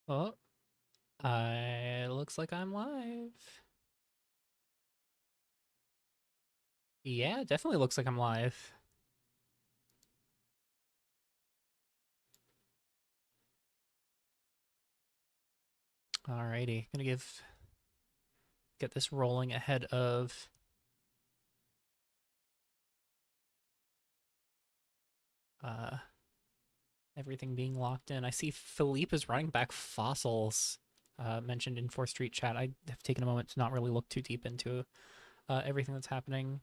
Oh, looks like I'm live. Yeah, definitely looks like I'm live. Alrighty, gonna get this rolling ahead of uh everything being locked in. I see Philippe is running back fossils, mentioned in 4th Street chat. I have taken a moment to not really look too deep into everything that's happening.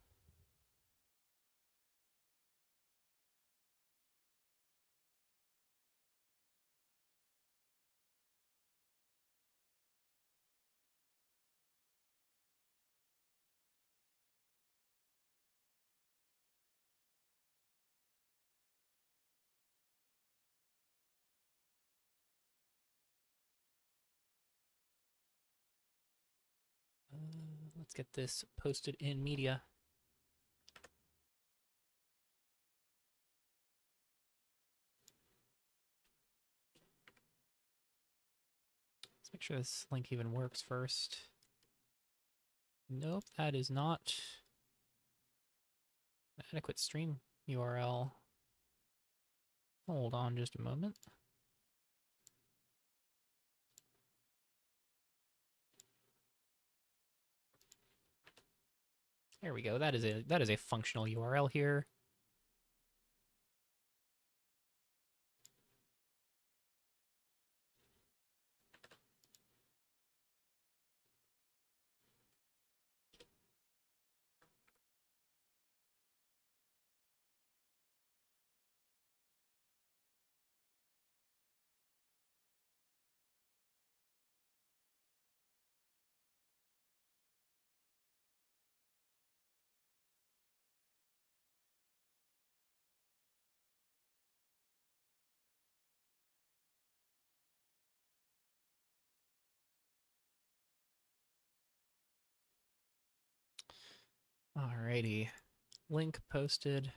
Let's get this posted in media. Let's make sure this link even works first. Nope, that is not an adequate stream URL. Hold on just a moment. There we go. That is a functional URL here. Alrighty. Link posted.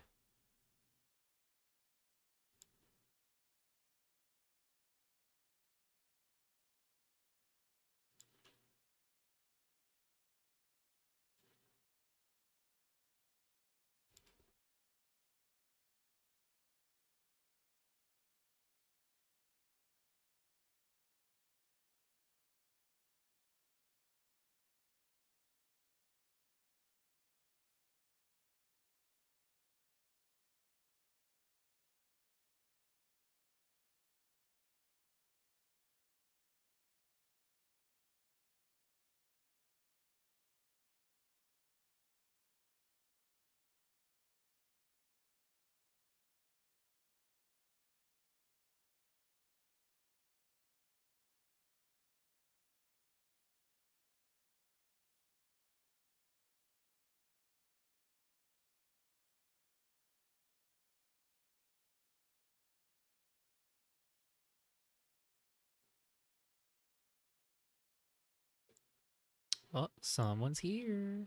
Oh, someone's here.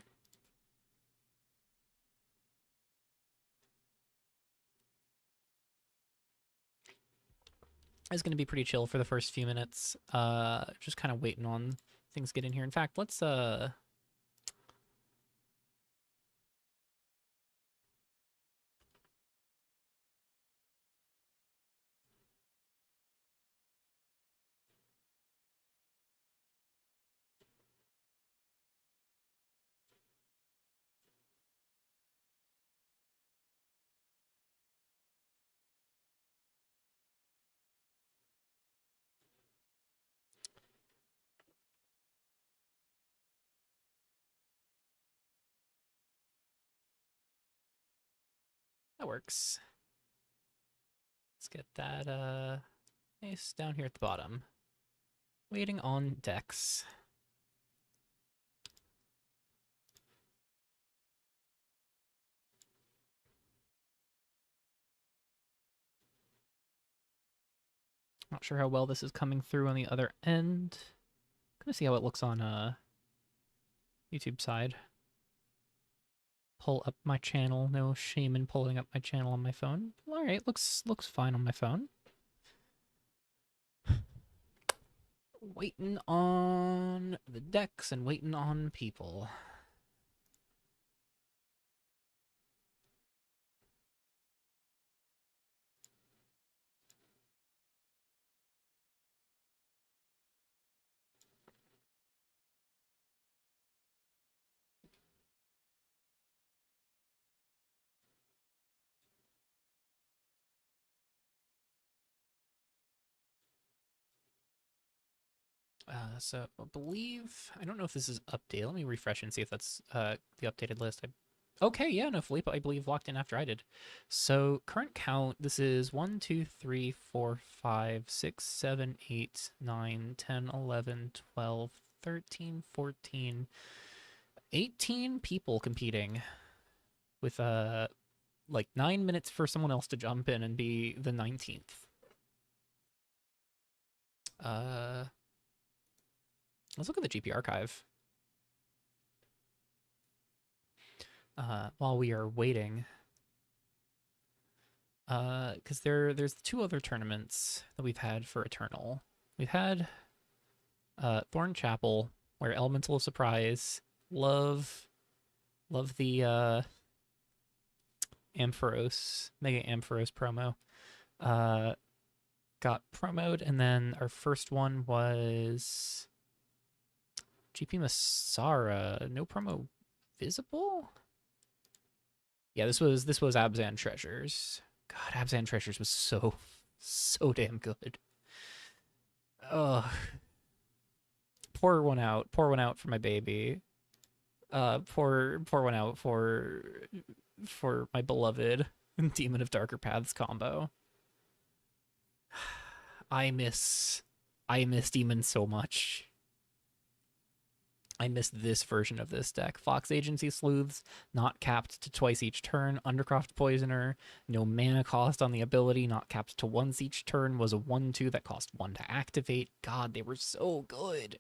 It's going to be pretty chill for the first few minutes. Just kind of waiting on things get in here. In fact, let's that works. Let's get that nice down here at the bottom. Waiting on decks. Not sure how well this is coming through on the other end. Gonna see how it looks on YouTube side. Pull up my channel. No shame in pulling up my channel on my phone. All right, looks fine on my phone. Waiting on the decks and waiting on people. So I believe, I don't know if this is updated. Let me refresh and see if that's the updated list. Okay, yeah, no, Felipe, I believe, walked in after I did. So current count, this is 1, 2, 3, 4, 5, 6, 7, 8, 9, 10, 11, 12, 13, 14, 18 people competing with like 9 minutes for someone else to jump in and be the 19th. Uh, let's look at the GP archive. While we are waiting, because there's two other tournaments that we've had for Eternal. We've had Thorn Chapel, where Elemental of Surprise, love the Ampharos, Mega Ampharos promo. Got promoed, and then our first one was GP Masara. No promo visible? Yeah, this was Abzan Treasures. God, Abzan Treasures was so damn good. Ugh. Pour one out. Pour one out for my baby. Pour one out for my beloved Demon of Darker Paths combo. I miss Demon so much. I miss this version of this deck. Fox Agency Sleuths, not capped to twice each turn. Undercroft Poisoner, no mana cost on the ability, not capped to once each turn, was a 1/2 that cost 1 to activate. God, they were so good.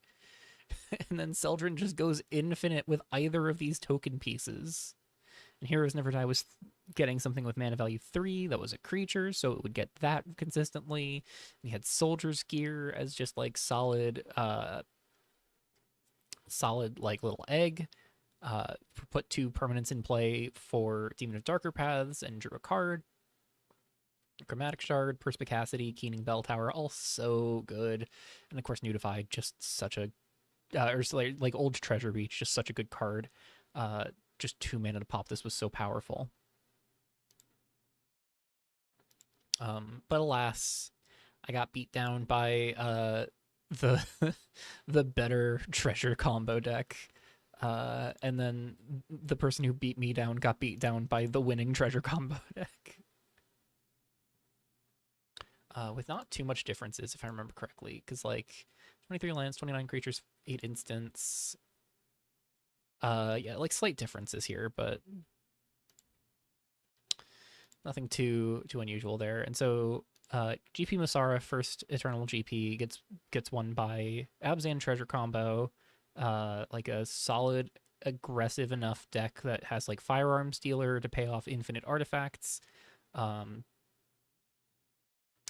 And then Seldrin just goes infinite with either of these token pieces. And Heroes Never Die was getting something with mana value 3 that was a creature, so it would get that consistently. We had Soldier's Gear as just like solid like little egg. Put 2 permanents in play for Demon of Darker Paths and drew a card. Chromatic Shard, Perspicacity, Keening Bell Tower, all so good. And of course, Nudify, just such a or like Old Treasure Reach, just such a good card. Just 2 mana to pop this was so powerful. But alas, I got beat down by the the better treasure combo deck. And then the person who beat me down got beat down by the winning treasure combo deck. With not too much differences, if I remember correctly, because like 23 lands, 29 creatures, 8 instants. Yeah, like slight differences here, but nothing too unusual there. And so GP Masara, first Eternal GP, gets won by Abzan Treasure combo, like a solid, aggressive enough deck that has like Firearms Dealer to pay off infinite artifacts,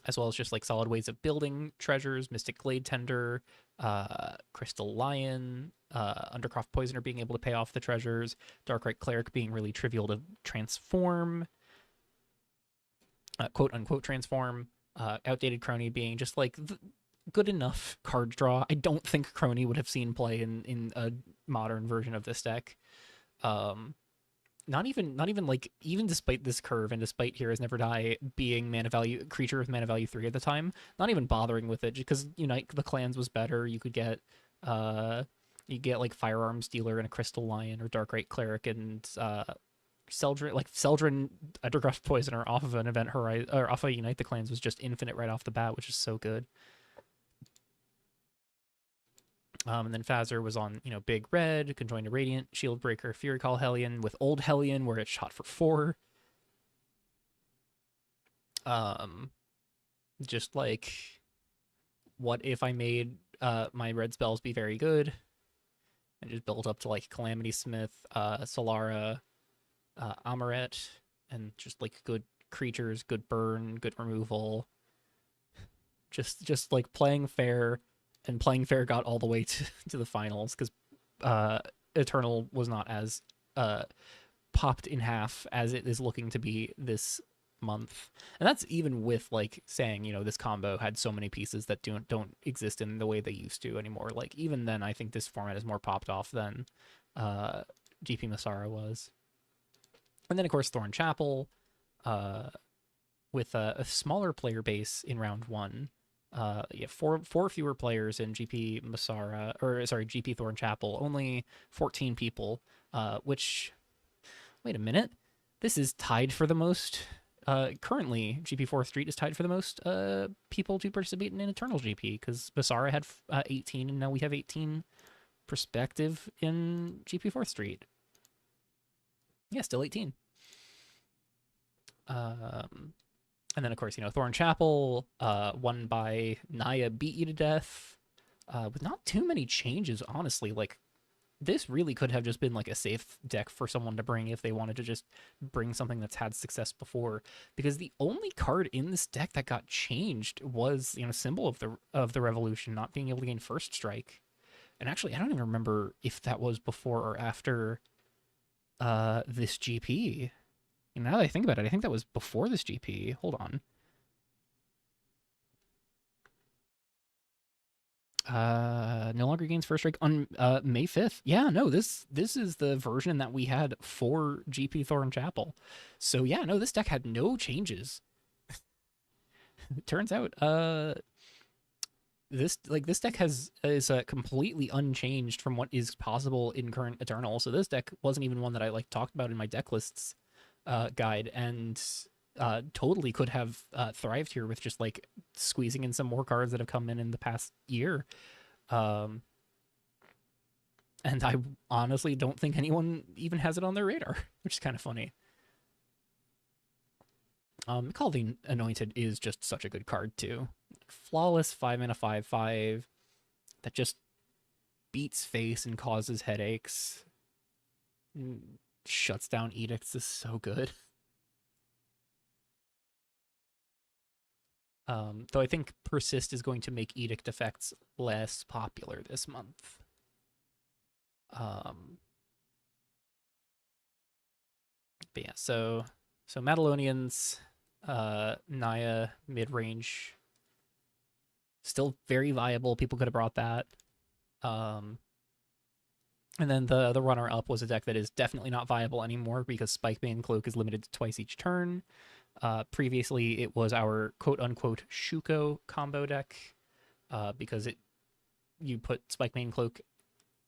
as well as just like solid ways of building treasures, Mystic Glade Tender, Crystal Lion, Undercroft Poisoner being able to pay off the treasures, Darkright Cleric being really trivial to transform, quote unquote transform, Outdated Crony being just like good enough card draw. I don't think Crony would have seen play in a modern version of this deck. Not even like, even despite this curve and despite Heroes Never Die being mana value creature with mana value 3 at the time, not even bothering with it because Unite the Clans was better. You could get like Firearms Dealer and a Crystal Lion or Darkright Cleric and Seldrin Undercroft Poisoner off of an Event Horizon or off of Unite the Clans was just infinite right off the bat, which is so good. And then Fazzer was on, Big Red, Conjoined to Radiant, Shield Breaker, Fury Call Hellion with Old Hellion where it shot for 4. Just like, what if I made my red spells be very good and just built up to like Calamity Smith, Solara, Amaret, and just like good creatures, good burn, good removal. Just like playing fair and Playing Fair got all the way to the finals because Eternal was not as popped in half as it is looking to be this month. And that's even with like saying, this combo had so many pieces that don't exist in the way they used to anymore. Like even then I think this format is more popped off than GP Masara was. And then of course Thorn Chapel, with a smaller player base in round one. Four fewer players in GP Masara, or sorry, GP Thorn Chapel, only 14 people, which, wait a minute, this is tied for the most, currently GP 4th Street is tied for the most people to participate in an Eternal GP, because Masara had 18, and now we have 18 perspective in GP 4th Street. Yeah, still 18. And then, of course, Thorn Chapel, won by Naya, beat you to death, with not too many changes, honestly. Like, this really could have just been, like, a safe deck for someone to bring if they wanted to just bring something that's had success before. Because the only card in this deck that got changed was, Symbol of the Revolution not being able to gain First Strike. And actually, I don't even remember if that was before or after this GP. Now that I think about it, I think that was before this GP. Hold on. No longer gains First Strike on May 5th. Yeah, no, this is the version that we had for GP Thorn Chapel. So yeah, no, this deck had no changes. It turns out this deck is completely unchanged from what is possible in current Eternal. So this deck wasn't even one that I talked about in my deck lists guide, and totally could have thrived here with just squeezing in some more cards that have come in the past year. And I honestly don't think anyone even has it on their radar, which is kind of funny. Call the Anointed is just such a good card too. Flawless 5-mana 5/5 that just beats face and causes headaches. Shuts down edicts is so good. Though I think Persist is going to make edict effects less popular this month. But yeah, so Madalonians, Naya mid-range, still very viable. People could have brought that. And then the runner-up was a deck that is definitely not viable anymore because Spikebane Cloak is limited to twice each turn. Previously, it was our quote-unquote Shuko combo deck because you put Spikebane Cloak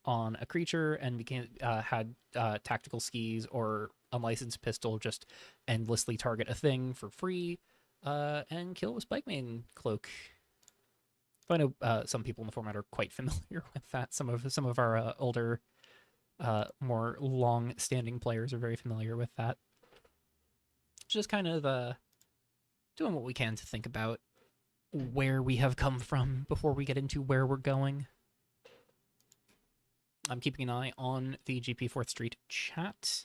on a creature and had tactical skis or unlicensed pistol just endlessly target a thing for free and kill with Spikebane Cloak. I know some people in the format are quite familiar with that. Some of our older, more long-standing players are very familiar with that. Just kind of doing what we can to think about where we have come from before we get into where we're going. I'm keeping an eye on the GP 4th Street chat,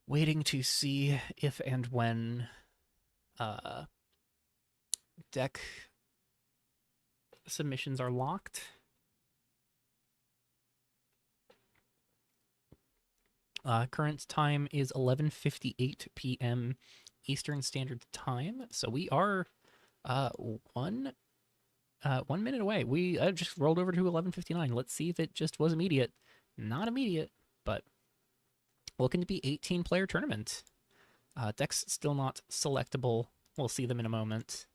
waiting to see if and when deck submissions are locked. Current time is 11:58 p.m. Eastern Standard Time, so we are 1 minute away. We just rolled over to 11:59. Let's see if it just was immediate. Not immediate, but looking to be 18-player tournament. Decks still not selectable. We'll see them in a moment.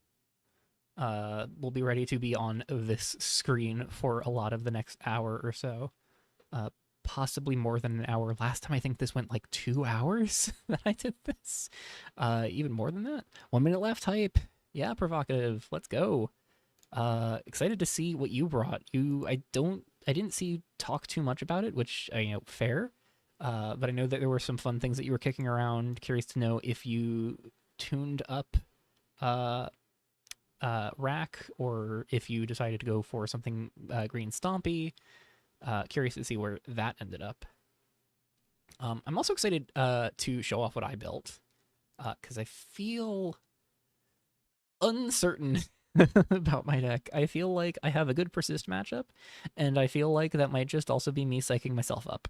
We'll be ready to be on this screen for a lot of the next hour or so. Possibly more than an hour. Last time I think this went 2 hours that I did this. Even more than that. 1 minute left hype. Yeah, provocative. Let's go. Excited to see what you brought. I didn't see you talk too much about it, which fair. But I know that there were some fun things that you were kicking around. Curious to know if you tuned up Rack, or if you decided to go for something green stompy. Curious to see where that ended up. I'm also excited to show off what I built, because I feel uncertain about my deck. I feel like I have a good persist matchup, and I feel like that might just also be me psyching myself up.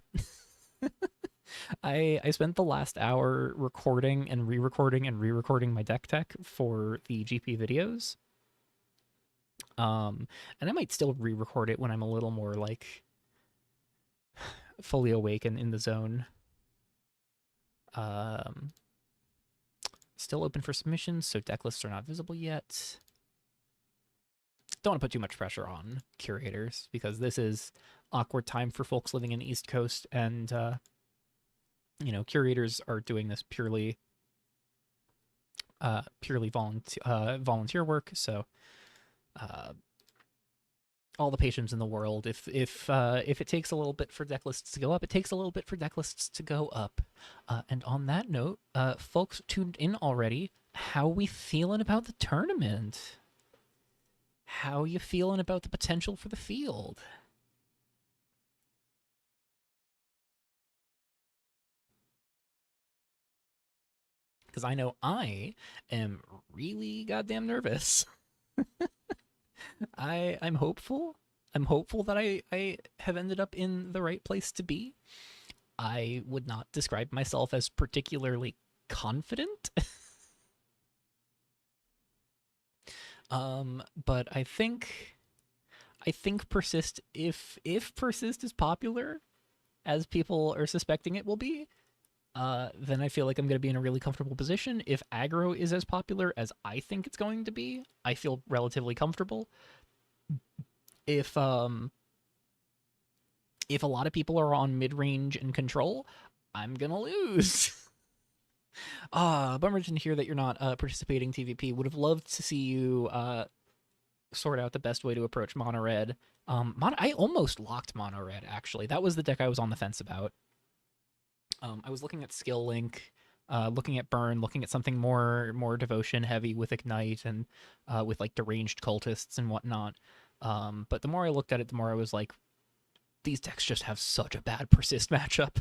I spent the last hour recording and re-recording and re-recording my deck tech for the GP videos. And I might still re-record it when I'm a little more like fully awake and in the zone. Um, Still open for submissions, so deck lists are not visible yet. Don't want to put too much pressure on curators because this is awkward time for folks living in the East Coast, and curators are doing this purely volunteer work. So all the patience in the world. If it takes a little bit for deck lists to go up, it takes a little bit for deck lists to go up. And on that note, folks tuned in already. How we feeling about the tournament? How you feeling about the potential for the field? Because I know I am really goddamn nervous. I'm hopeful. I'm hopeful that I have ended up in the right place to be. I would not describe myself as particularly confident. But I think persist, if persist is popular as people are suspecting it will be, then I feel like I'm going to be in a really comfortable position. If aggro is as popular as I think it's going to be, I feel relatively comfortable. If a lot of people are on mid-range and control, I'm gonna lose. Bummer to hear that you're not participating TVP. Would have loved to see you sort out the best way to approach mono red. I almost locked mono red, actually. That was the deck I was on the fence about. I was looking at skill link, looking at burn, looking at something more devotion heavy with ignite and with like deranged cultists and whatnot. But the more I looked at it, the more I was like, these decks just have such a bad persist matchup.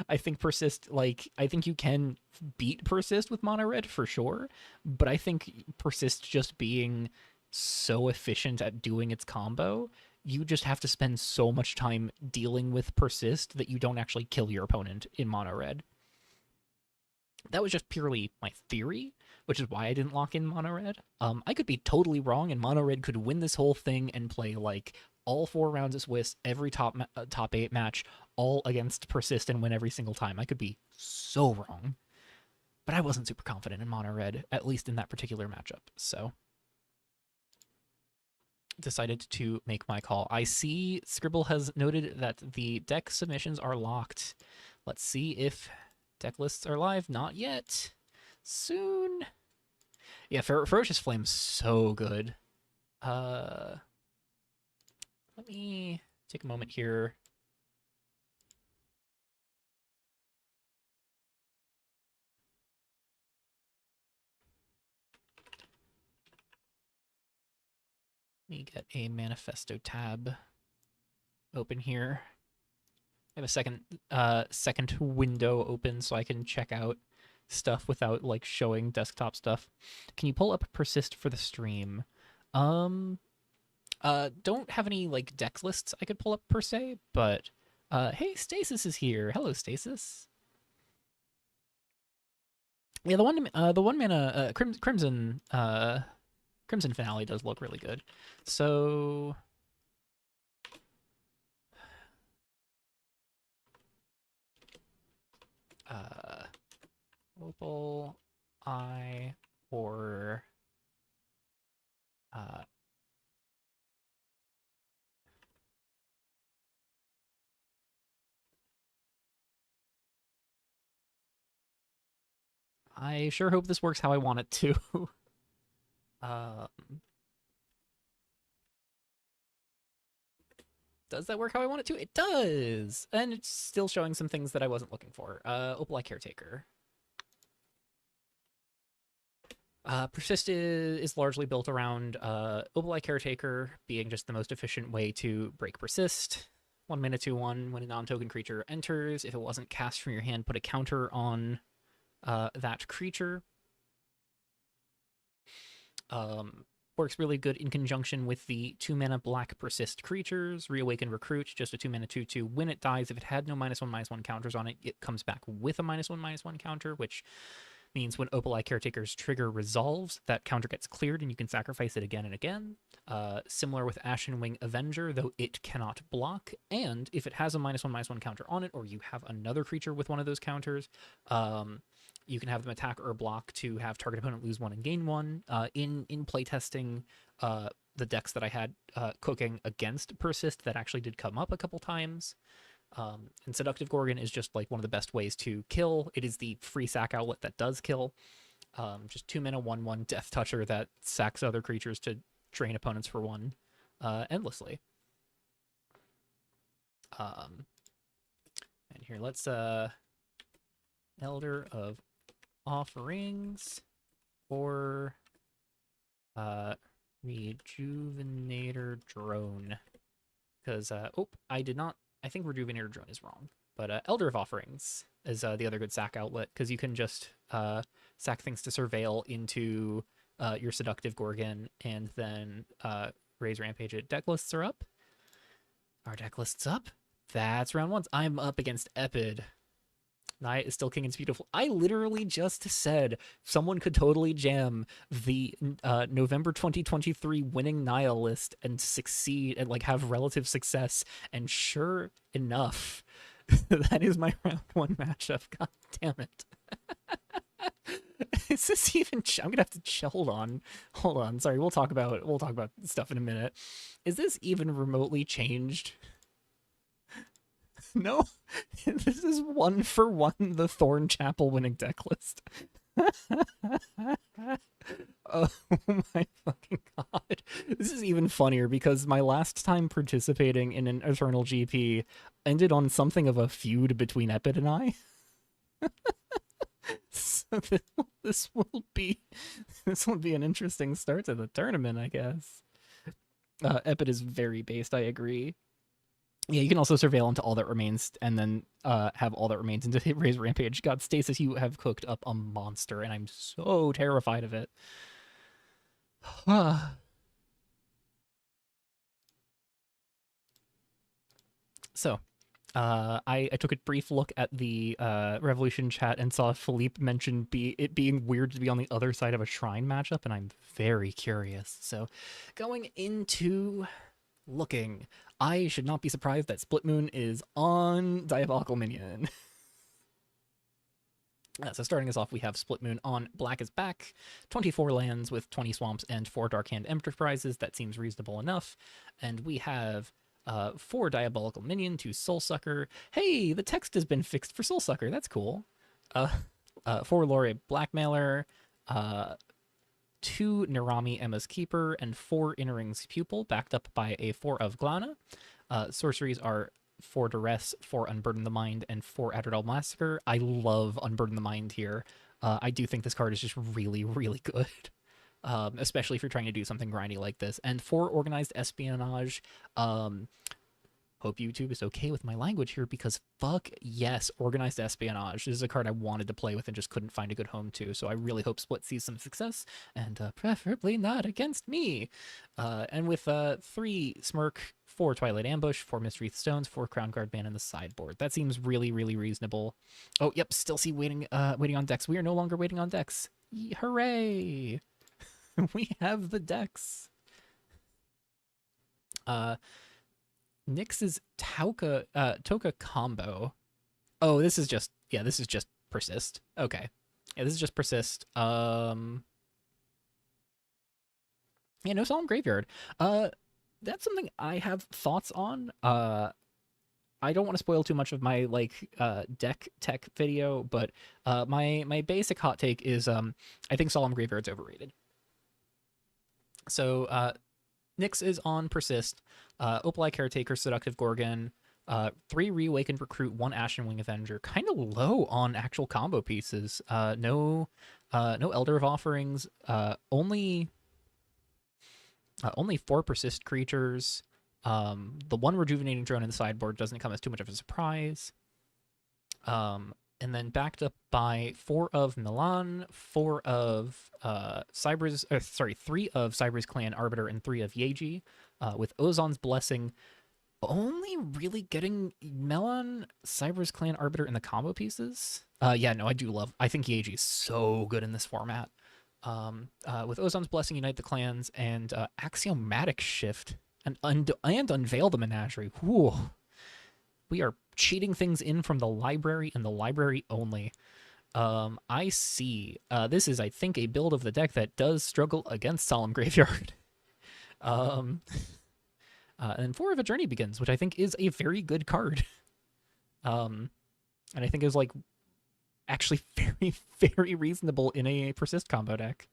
I think persist, I think you can beat persist with mono red for sure, but I think persist just being so efficient at doing its combo, you just have to spend so much time dealing with persist that you don't actually kill your opponent in mono red. That was just purely my theory, which is why I didn't lock in mono red. I could be totally wrong, and mono red could win this whole thing and play like all 4 rounds of Swiss, every top 8 match, all against persist and win every single time. I could be so wrong, but I wasn't super confident in mono red, at least in that particular matchup. So decided to make my call. I see Scribble has noted that the deck submissions are locked. Let's see if deck lists are live. Not yet. Soon. Yeah, Ferocious Flame's so good. Let me take a moment here. Let me get a manifesto tab open here. I have a second window open so I can check out stuff without like showing desktop stuff. Can you pull up persist for the stream? Don't have any like deck lists I could pull up per se, but hey, Stasis is here. Hello, Stasis. Yeah, the one mana Crimson Finale does look really good. So Opal, I, or I sure hope this works how I want it to. Does that work how I want it to? It does! And it's still showing some things that I wasn't looking for. Opal Caretaker. Persist is largely built around Opal Caretaker being just the most efficient way to break Persist. 1 mana 2/1. When a non-token creature enters, if it wasn't cast from your hand, put a counter on that creature. works really good in conjunction with the 2-mana black persist creatures. Reawaken Recruit, just a 2-mana 2/2. When it dies, if it had no -1/-1 counters on it, it comes back with a -1/-1 counter, which means when Opaleye Caretaker's trigger resolves, that counter gets cleared and you can sacrifice it again and again. Similar with Ashen Wing Avenger, though it cannot block. And if it has a -1/-1 counter on it, or you have another creature with one of those counters, you can have them attack or block to have target opponent lose 1 and gain 1. In playtesting, the decks that I had cooking against Persist, that actually did come up a couple times. And Seductive Gorgon is just like one of the best ways to kill. It is the free sack outlet that does kill. Just 2-mana 1/1 Death Toucher that sacks other creatures to drain opponents for 1 endlessly. And here, let's Elder of Offerings or Rejuvenator Drone. Because, I did not. I think Rejuvenator Drone is wrong. But Elder of Offerings is the other good sack outlet, because you can just sack things to surveil into your Seductive Gorgon, and then raise Rampage it. Deck lists are up. Our deck lists up. That's round 1. I'm up against Epid. Naya is still king and it's beautiful. I literally just said someone could totally jam the November 2023 winning Naya list and succeed and like have relative success. And sure enough, that is my round 1 matchup. God damn it. Is this even? I'm gonna have to hold on. Hold on. Sorry, we'll talk about stuff in a minute. Is this even remotely changed? No, this is 1-for-1 the Thorn Chapel winning deck list. Oh my fucking god. This is even funnier because my last time participating in an Eternal GP ended on something of a feud between Epid and I. So this will be an interesting start to the tournament, I guess. Epid is very based, I agree. Yeah, you can also surveil into All That Remains and then have All That Remains into raise Rampage. God, Stasis, you have cooked up a monster, and I'm so terrified of it. So, I took a brief look at the Revolution chat and saw Philippe mention it being weird to be on the other side of a Shrine matchup, and I'm very curious. So, going into looking, I should not be surprised that Split Moon is on Diabolical Minion. So starting us off, we have Split Moon on Black is Back, 24 lands with 20 swamps and 4 Darkhand Enterprises. That seems reasonable enough. And we have 4 Diabolical Minion, 2 Soulsucker. Hey, the text has been fixed for Soulsucker. That's cool. 4 Lore Blackmailer, 2 Narami Emma's Keeper, and 4 Innering's Pupil, backed up by a 4 of Glana. Sorceries are 4 Duress, 4 Unburden the Mind, and 4 Adderall Massacre. I love Unburden the Mind here. I do think this card is just really, really good, especially if you're trying to do something grindy like this. And 4 Organized Espionage. Hope YouTube is okay with my language here, because fuck yes, Organized Espionage. This is a card I wanted to play with and just couldn't find a good home to, so I really hope Split sees some success, and preferably not against me. And with 3 Smirk, 4 Twilight Ambush, 4 Mystery Stones, 4 Crown Guard Ban in the sideboard. That seems really, really reasonable. Oh, yep, still see waiting on decks. We are no longer waiting on decks. Hooray! We have the decks. Nyx's Toka combo. Oh, this is just Persist. Okay. Yeah, this is just Persist. Yeah, no Solemn Graveyard. That's something I have thoughts on. I don't want to spoil too much of my deck tech video, but my basic hot take is I think Solemn Graveyard's overrated. So Nyx is on Persist, Opaleye Caretaker, Seductive Gorgon, 3 Reawakened Recruit, 1 Ashen Wing Avenger. Kind of low on actual combo pieces. No Elder of Offerings. Only 4 Persist creatures. The 1 Rejuvenating Drone in the sideboard doesn't come as too much of a surprise. and then backed up by 4 of Milan, 4 of sorry, 3 of Cyber's Clan Arbiter, and 3 of Yeji, with Ozon's Blessing only really getting Milan, Cyber's Clan Arbiter, and the combo pieces. Yeah, no, I think Yeji is so good in this format. With Ozon's Blessing, Unite the Clans, and Axiomatic Shift, and Unveil the Menagerie. Whew. We are cheating things in from the library and the library only. I see. This is, I think, a build of the deck that does struggle against Solemn Graveyard. And 4 of A Journey Begins, which I think is a very good card. And I think is like actually very, very reasonable in a persist combo deck.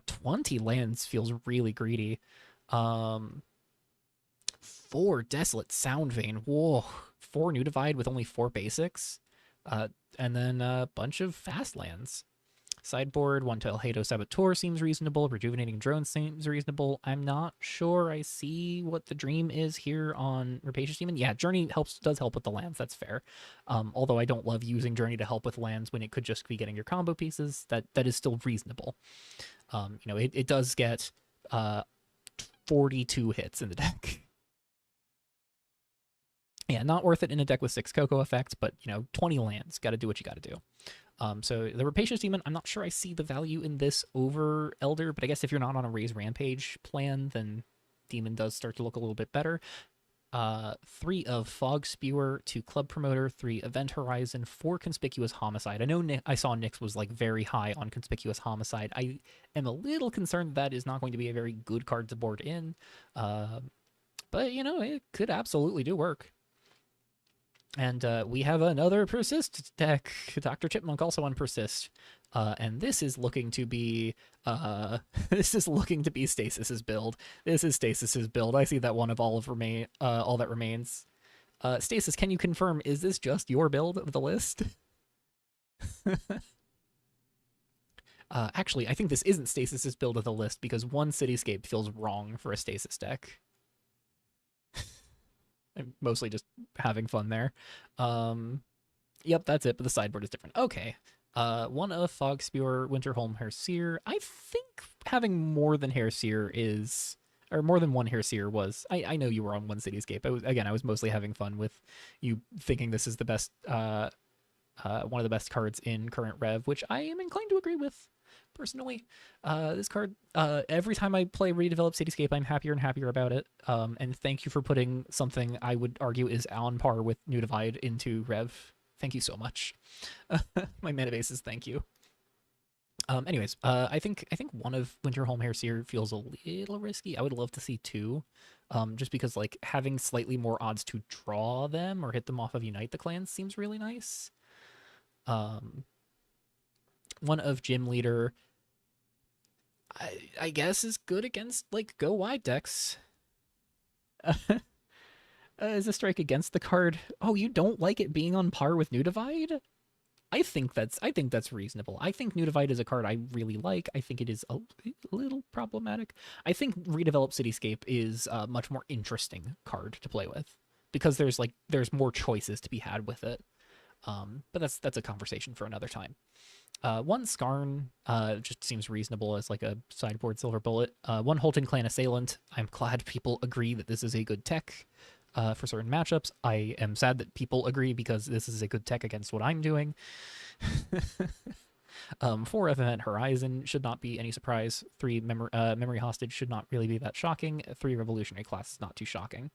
20 lands feels really greedy. 4 Desolate Soundvein. Whoa. 4 New Divide with only 4 basics. And then a bunch of fast lands. Sideboard, 1 Hado Saboteur seems reasonable. Rejuvenating Drone seems reasonable. I'm not sure I see what the dream is here on Rapacious Demon. Yeah, Journey does help with the lands. That's fair. Although I don't love using Journey to help with lands when it could just be getting your combo pieces. That is still reasonable. It does get 42 hits in the deck. Yeah, not worth it in a deck with 6 Cocoa effects, but 20 lands. Got to do what you got to do. So the Rapacious Demon, I'm not sure I see the value in this over Elder, but I guess if you're not on a Raise Rampage plan, then Demon does start to look a little bit better. 3 of Fog Spewer, 2 Club Promoter, 3 Event Horizon, 4 Conspicuous Homicide. I know I saw Nyx was like very high on Conspicuous Homicide. I am a little concerned that is not going to be a very good card to board in, but it could absolutely do work. And we have another Persist deck. Dr. Chipmunk also on Persist. And this is looking to be Stasis's build. This is Stasis's build. I see that one of all that remains. Stasis, can you confirm, is this just your build of the list? Actually, I think this isn't Stasis's build of the list because 1 Cityscape feels wrong for a Stasis deck. I'm mostly just having fun there. Yep, that's it, but the sideboard is different. Okay. 1 of Fog Spewer, Winterholm, Hairseer. I think having more than Hairseer is... Or more than 1 Hairseer was... I know you were on 1 Cityscape. I was mostly having fun with you thinking this is the best... one of the best cards in current Rev, which I am inclined to agree with. Personally, this card, every time I play Redeveloped Cityscape, I'm happier and happier about it. And thank you for putting something I would argue is on par with New Divide into Rev. Thank you so much. My mana base is thank you. Anyways, I think 1 of Winterholm Hairseer feels a little risky. I would love to see 2, just because like having slightly more odds to draw them or hit them off of Unite the Clans seems really nice. 1 of Gym Leader, I guess is good against like go wide decks. Is a strike against the card? Oh, you don't like it being on par with New Divide? I think that's reasonable. I think New Divide is a card I really like. I think it is a little problematic. I think Redeveloped Cityscape is a much more interesting card to play with because there's more choices to be had with it. But that's a conversation for another time. 1 Skarn just seems reasonable as like a sideboard silver bullet. 1 Holton Clan Assailant. I'm glad people agree that this is a good tech for certain matchups. I am sad that people agree because this is a good tech against what I'm doing. 4 Event Horizon should not be any surprise. 3 Memory Hostage should not really be that shocking. 3 Revolutionary Class is not too shocking.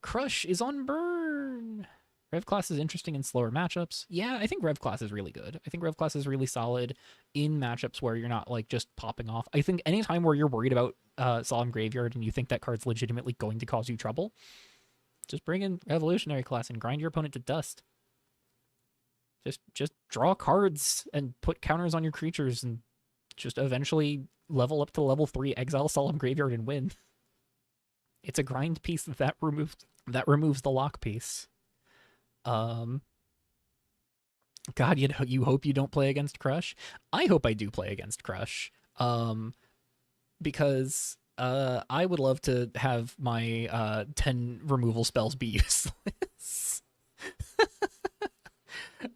Crush is on burn. Rev Class is interesting in slower matchups. Yeah, I think Rev Class is really good. I think Rev Class is really solid in matchups where you're not like just popping off. I think anytime where you're worried about Solemn Graveyard and you think that card's legitimately going to cause you trouble, just bring in Revolutionary Class and grind your opponent to dust. Just draw cards and put counters on your creatures and just eventually level up to level 3, exile Solemn Graveyard and win. It's a grind piece that removes the lock piece. God, you hope you don't play against Crush. I hope I do play against Crush. Because I would love to have my 10 removal spells be useless.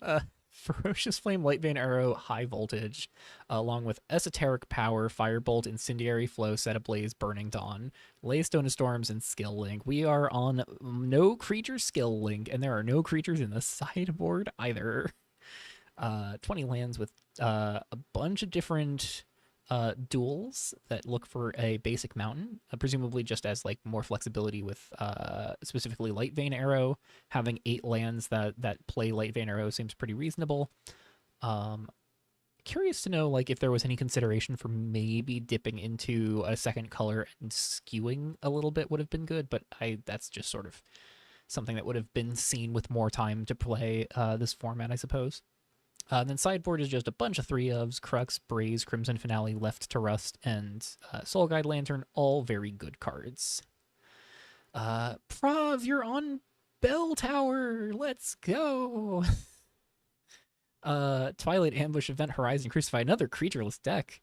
Uh, Ferocious Flame, Light Vein Arrow, High Voltage, along with Esoteric Power, Firebolt, Incendiary Flow, Set Ablaze, Burning Dawn, Laystone of Storms, and Skill Link. We are on no creature skill link, and there are no creatures in the sideboard either. 20 lands with a bunch of different duels that look for a basic mountain, presumably just as like more flexibility with specifically Light Vein Arrow. Having 8 lands that play Light Vein Arrow seems pretty reasonable. Curious to know like if there was any consideration for maybe dipping into a second color and skewing a little bit would have been good, but that's just sort of something that would have been seen with more time to play this format, I suppose. Then sideboard is just a bunch of 3-ofs, Crux, Braze, Crimson Finale, Left to Rust, and Soul Guide Lantern, all very good cards. Prav, you're on Bell Tower! Let's go! Twilight Ambush, Event Horizon, Crucify, another creatureless deck.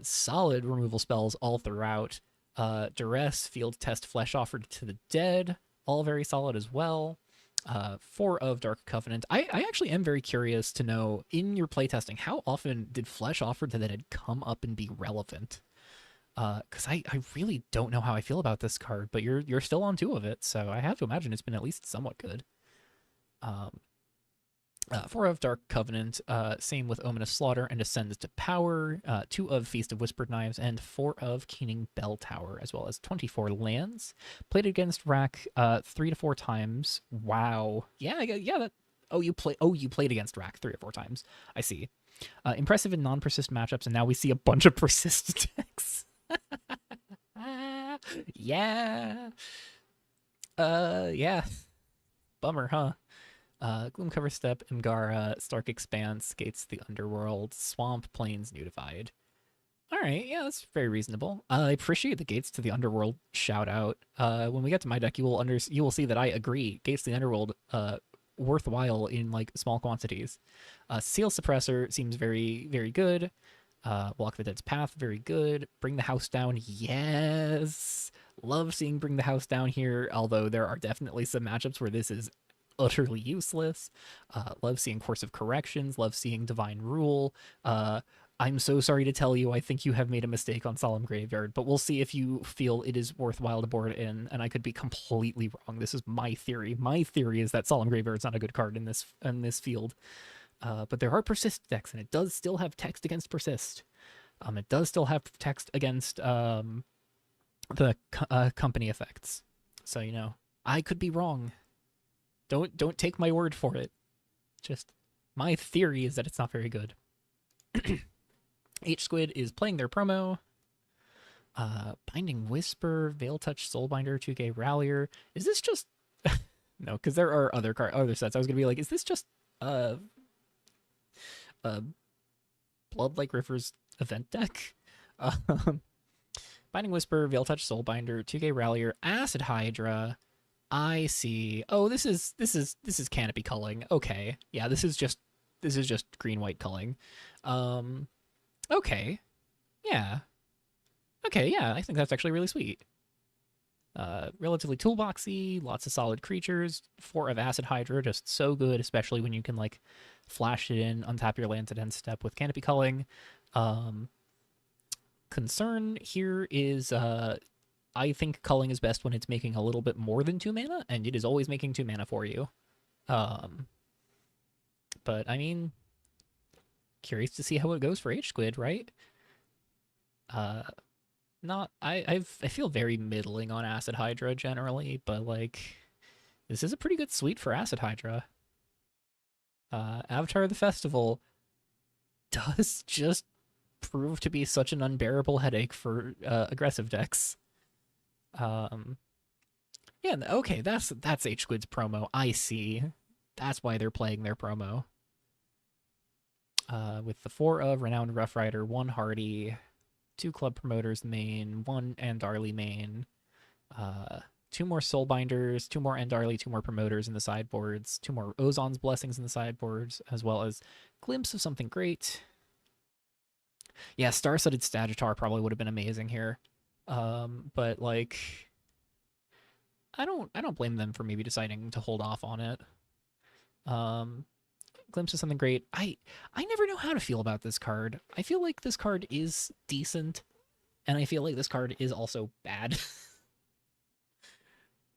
Solid removal spells all throughout. Duress, Field Test, Flesh Offered to the Dead, all very solid as well. 4 of Dark Covenant. I actually am very curious to know, in your playtesting, how often did Flesh Offered to the Dead come up and be relevant? Because I really don't know how I feel about this card, but you're still on 2 of it, so I have to imagine it's been at least somewhat good. 4 of Dark Covenant, same with Ominous Slaughter and Ascends to Power, 2 of Feast of Whispered Knives, and 4 of Keening Bell Tower, as well as 24 lands. Played against Rack 3 to 4 times. Wow. Yeah, that. Oh, you played against Rack 3 or 4 times. I see. Impressive in non-persist matchups, and now we see a bunch of persist decks. Yeah. Yeah. Bummer, huh? Gloomcover Step, Imgara, Stark Expanse, Gates to the Underworld, Swamp, Plains, New Divide. All right, yeah, that's very reasonable. I appreciate the Gates to the Underworld shout out. When we get to my deck, you will see that I agree. Gates to the Underworld, worthwhile in like small quantities. Seal Suppressor seems very, very good. Block the Dead's Path, very good. Bring the House Down, yes. Love seeing Bring the House Down here, although there are definitely some matchups where this is utterly useless. Love seeing Course of Corrections, love seeing Divine Rule. I'm so sorry to tell you, I think you have made a mistake on Solemn Graveyard, but we'll see if you feel it is worthwhile to board in, and I could be completely wrong. This is my theory. My theory is that Solemn Graveyard is not a good card in this field. But there are persist decks, and it does still have text against persist. It does still have text against the company effects. So, you know, I could be wrong. Don't take my word for it. Just my theory is that it's not very good. H Squid is playing their promo. Binding Whisper, Veil Touch, Soulbinder, 2K Rallier. Is this just no? Because there are other sets. I was gonna be like, is this just Blood Like Rivers event deck? Binding Whisper, Veil Touch, Soulbinder, 2K Rallier, Acid Hydra. I see. Oh, this is canopy culling. Okay. Yeah, this is just green white culling. Okay. Yeah. Okay, yeah, I think that's actually really sweet. Relatively toolboxy, lots of solid creatures. 4 of Acid Hydra, just so good, especially when you can like flash it in, untap your lands at end step with canopy culling. Concern here is I think culling is best when it's making a little bit more than 2 mana, and it is always making 2 mana for you. But I mean, curious to see how it goes for H Squid, right? I feel very middling on Acid Hydra generally, but like this is a pretty good suite for Acid Hydra. Avatar of the Festival does just prove to be such an unbearable headache for aggressive decks. Yeah, okay, that's H Squid's promo. I see. That's why they're playing their promo. With the 4 of Renowned Rough Rider, 1 Hardy, 2 Club Promoters main, 1 Andarly main, 2 more Soulbinders, 2 more Andarly, 2 more Promoters in the sideboards, 2 more Ozon's Blessings in the sideboards, as well as Glimpse of Something Great. Yeah, Star-Studded Statutar probably would have been amazing here. But like I don't blame them for maybe deciding to hold off on it. Glimpse of Something Great. I never know how to feel about this card. I feel like this card is decent, and I feel like this card is also bad.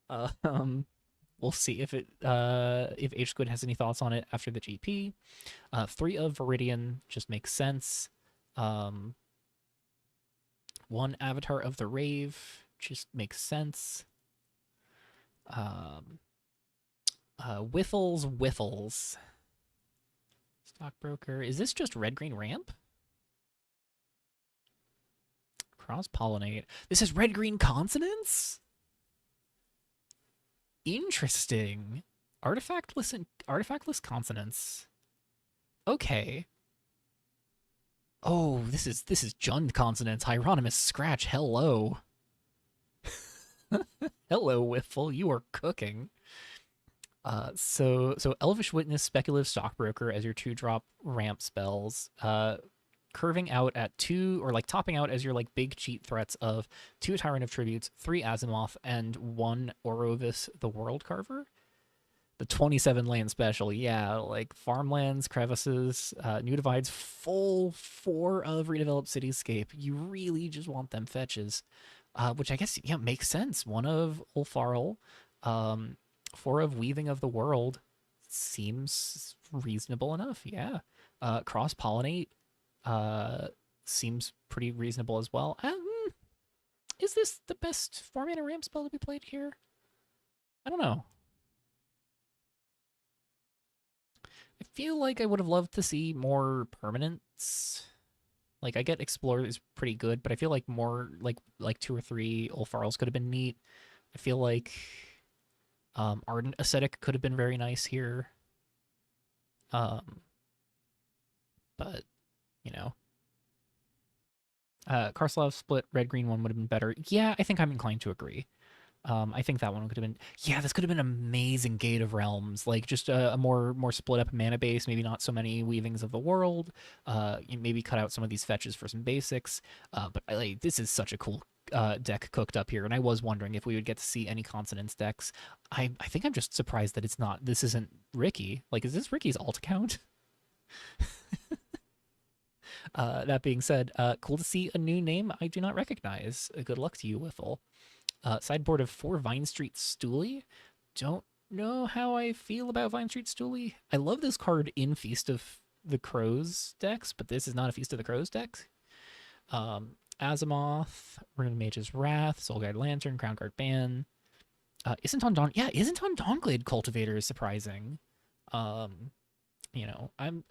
uh, um, we'll see if H Squid has any thoughts on it after the GP. 3 of Viridian just makes sense. 1 Avatar of the Rave just makes sense. Whiffles. Stockbroker. Is this just red-green ramp? Cross-pollinate. This is red-green consonants? Interesting. Artifactless consonants. Okay. Oh, this is Jund consonants. Hieronymus Scratch. Hello. Hello, Whiffle. You are cooking. So Elvish Witness, Speculative Stockbroker as your 2-drop ramp spells. Curving out at 2, or like topping out as your like big cheat threats of 2 Tyrant of Tributes, 3 Azimuth, and 1 Orovis the World Carver. The 27 land special, yeah, like farmlands, crevices, new divides, full 4 of redeveloped cityscape. You really just want them fetches, which I guess makes sense. 1 of Ulfarl, 4 of Weaving of the World seems reasonable enough. Yeah, cross pollinate seems pretty reasonable as well. Is this the best 4-mana ramp spell to be played here? I don't know. I feel like I would have loved to see more permanents. Like, I get Explorer is pretty good, but I feel like more, like 2 or 3 Ulfarls could have been neat. I feel like Ardent Ascetic could have been very nice here. But, you know. Karslov split, red-green one would have been better. Yeah, I think I'm inclined to agree. I think that one could have been, yeah, this could have been an amazing Gate of Realms, like just a more split up mana base, maybe not so many Weavings of the World, maybe cut out some of these fetches for some basics, but like this is such a cool deck cooked up here, and I was wondering if we would get to see any Consonance decks. I think I'm just surprised that this isn't Ricky. Like, is this Ricky's alt account? That being said, cool to see a new name I do not recognize. Good luck to you, Whiffle. Sideboard of 4 Vine Street Stoolie. Don't know how I feel about Vine Street Stoolie. I love this card in Feast of the Crows decks, but this is not a Feast of the Crows deck. Azimuth, Rune Mage's Wrath, Soulguide Lantern, Crown Guard Ban. Isn't on Dawnglade Cultivator is surprising. You know, I'm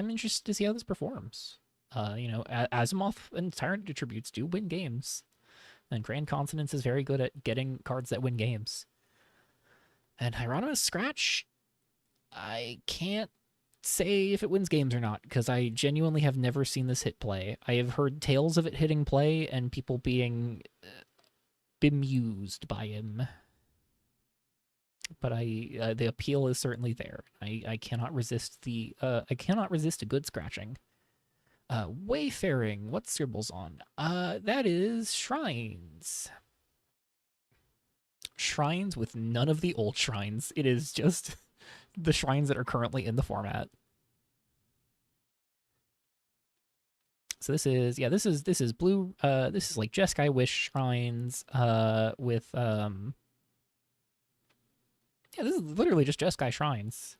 interested to see how this performs. You know, Azimuth and Tyrant Attributes do win games. And Grand Consonance is very good at getting cards that win games. And Hieronymus Scratch, I can't say if it wins games or not, because I genuinely have never seen this hit play. I have heard tales of it hitting play and people being bemused by him. But the appeal is certainly there. I cannot resist a good scratching. Wayfaring, what scribbles on? That is Shrines. Shrines with none of the old shrines. It is just the shrines that are currently in the format. So this is blue, this is like Jeskai Wish shrines, with yeah, this is literally just Jeskai shrines.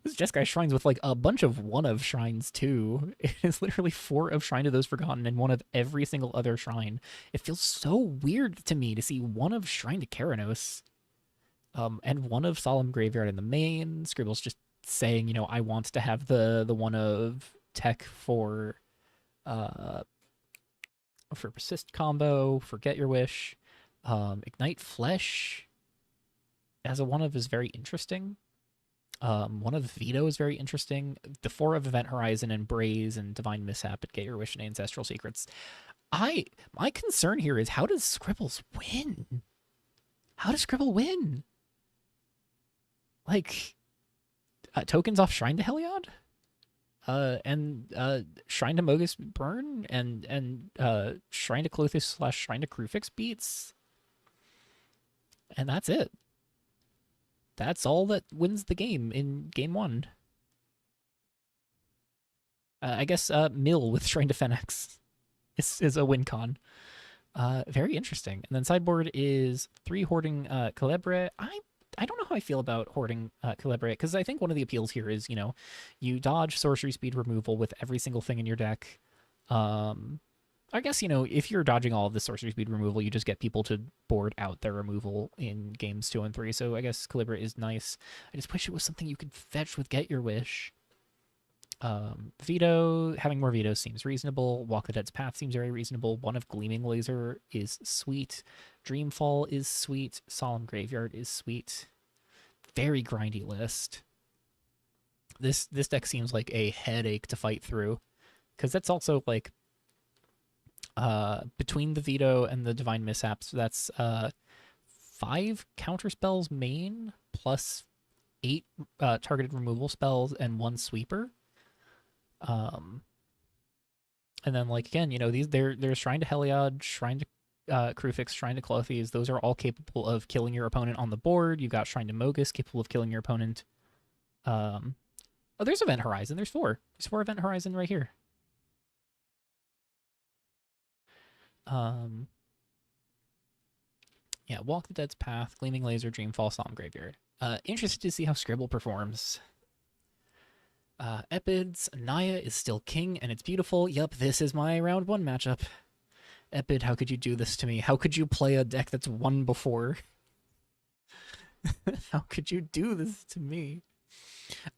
This is Jeskai shrines with like a bunch of 1 of shrines too. It is literally 4 of Shrine of Those Forgotten and 1 of every single other shrine. It feels so weird to me to see 1 of Shrine to Keranos, and 1 of Solemn Graveyard in the main. Scribble's just saying, you know, I want to have the 1 of Tech for Persist combo, Forget Your Wish. Ignite Flesh as a 1 of is very interesting. 1 of Veto is very interesting. The 4 of Event Horizon and Braze and Divine Mishap and Get Your Wish and Ancestral Secrets. My concern here is, how does Scribbles win? How does Scribble win? Like, tokens off Shrine to Heliod? And Shrine to Mogus Burn and Shrine to Clothis / Shrine to Crufix beats. And that's it. That's all that wins the game in game one. I guess Mill with Shrine to Fennex is a win con. Very interesting. And then sideboard is 3 hoarding Celebre. I don't know how I feel about hoarding Celebre, because I think one of the appeals here is, you dodge sorcery speed removal with every single thing in your deck. I guess, if you're dodging all of the sorcery speed removal, you just get people to board out their removal in games 2 and 3. So I guess Calibre is nice. I just wish it was something you could fetch with Get Your Wish. Veto, having more vetoes seems reasonable. Walk the Dead's Path seems very reasonable. One of Gleaming Laser is sweet. Dreamfall is sweet. Solemn Graveyard is sweet. Very grindy list. This deck seems like a headache to fight through, because that's also like between the veto and the divine mishaps, that's 5 counter spells main plus 8 targeted removal spells and 1 sweeper. And then, like, again, there's Shrine to Heliod, Shrine to Krufix, Shrine to Clothes. Those are all capable of killing your opponent on the board. You've got Shrine to Mogus, capable of killing your opponent. Oh, there's Event Horizon. There's 4. There's 4 Event Horizon right here. Yeah, Walk the Dead's Path, Gleaming Laser, Dreamfall, Solemn Graveyard. Interested to see how Scribble performs. Epids, Naya is still king, and it's beautiful. Yup, this is my round 1 matchup. Epid, how could you do this to me? How could you play a deck that's won before? How could you do this to me?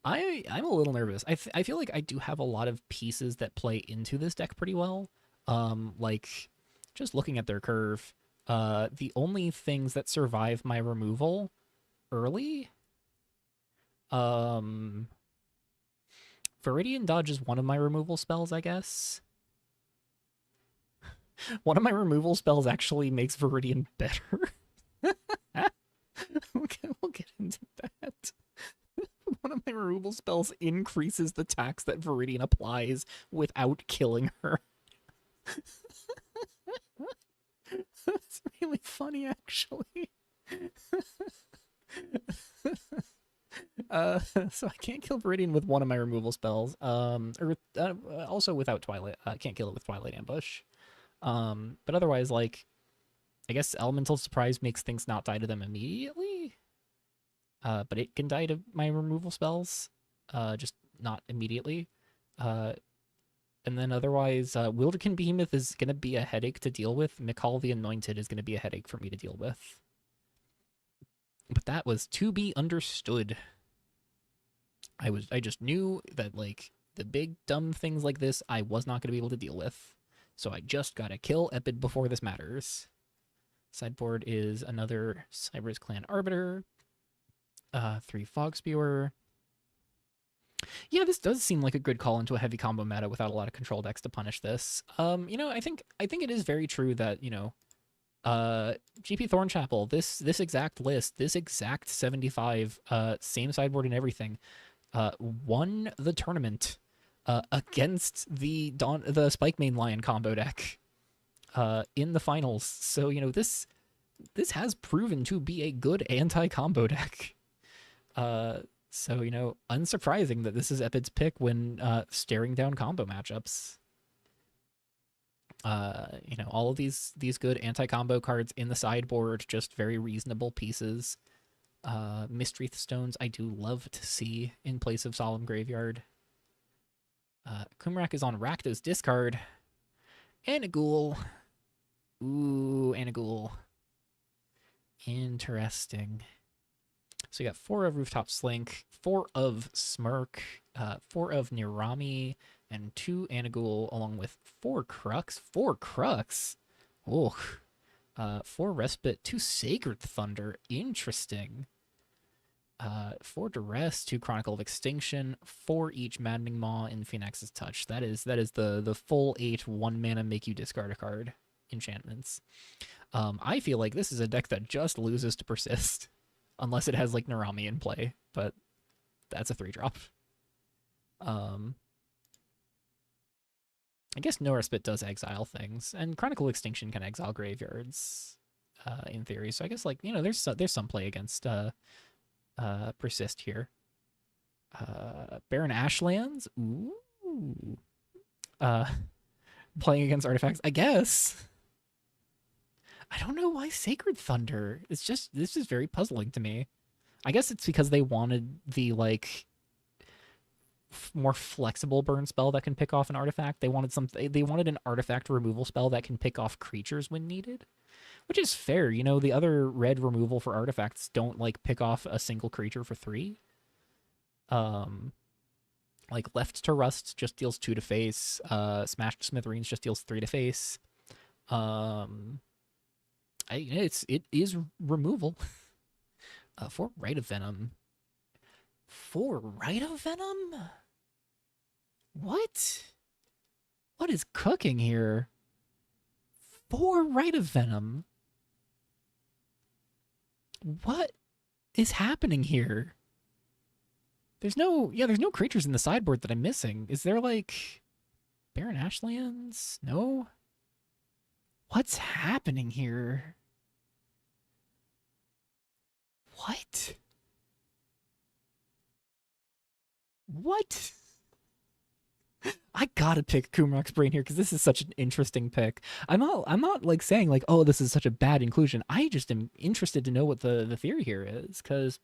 I'm a little nervous. I feel like I do have a lot of pieces that play into this deck pretty well. Like, just looking at their curve, the only things that survive my removal early, Viridian Dodge is one of my removal spells, I guess. One of my removal spells actually makes Viridian better. We'll get into that. One of my removal spells increases the tax that Viridian applies without killing her. That's really funny, actually. So I can't kill Viridian with one of my removal spells. Also without Twilight. I can't kill it with Twilight Ambush. But otherwise, like, I guess Elemental Surprise makes things not die to them immediately. But it can die to my removal spells, just not immediately. And then otherwise, Wilderkin Behemoth is going to be a headache to deal with. Mikal the Anointed is going to be a headache for me to deal with. But that was to be understood. I just knew that, like, the big dumb things like this I was not going to be able to deal with. So I just got to kill Epid before this matters. Sideboard is another Cyber's Clan Arbiter. 3 Fog Spewer. Yeah, this does seem like a good call into a heavy combo meta without a lot of control decks to punish this. I think it is very true that, GP Thornchapel, this exact list, this exact 75, same sideboard and everything, won the tournament against the Spike Main Lion combo deck in the finals. So, this has proven to be a good anti-combo deck. So, unsurprising that this is Epid's pick when staring down combo matchups. All of these good anti-combo cards in the sideboard, just very reasonable pieces. Mystery Stones I do love to see in place of Solemn Graveyard. Kumrak is on Rakdos discard. Anagul. Ooh, Anagul. Interesting. So you got 4 of Rooftop Slink, 4 of Smirk, 4 of Nirami, and 2 Anagul, along with 4 Crux. 4 Crux? Oh. 4 Respite, 2 Sacred Thunder. Interesting. 4 Duress, 2 Chronicle of Extinction, 4 each Maddening Maw in Phoenix's Touch. That is the full 8 1-mana make you discard a card enchantments. I feel like this is a deck that just loses to Persist. Unless it has, like, Narami in play, but that's a 3-drop. I guess No Respite does exile things, and Chronicle Extinction can exile graveyards. in theory. So I guess like there's some play against persist here. Baron Ashlands, ooh, uh, playing against artifacts. I guess I don't know why Sacred Thunder. This is very puzzling to me. I guess it's because they wanted the like more flexible burn spell that can pick off an artifact. They wanted something. They wanted an artifact removal spell that can pick off creatures when needed, which is fair. You know, the other red removal for artifacts don't like pick off a single creature for 3. Like Left to Rust just deals 2 to face. Smashed Smithereens just deals 3 to face. It is removal. For Rite of Venom. For Rite of Venom? What? What is cooking here? For Rite of Venom? What is happening here? There's no creatures in the sideboard that I'm missing. Is there like Baron Ashlands? No? What's happening here? What? What? I gotta pick Kumrak's brain here because this is such an interesting pick. I'm not like saying like, oh, this is such a bad inclusion. I just am interested to know what the theory here is because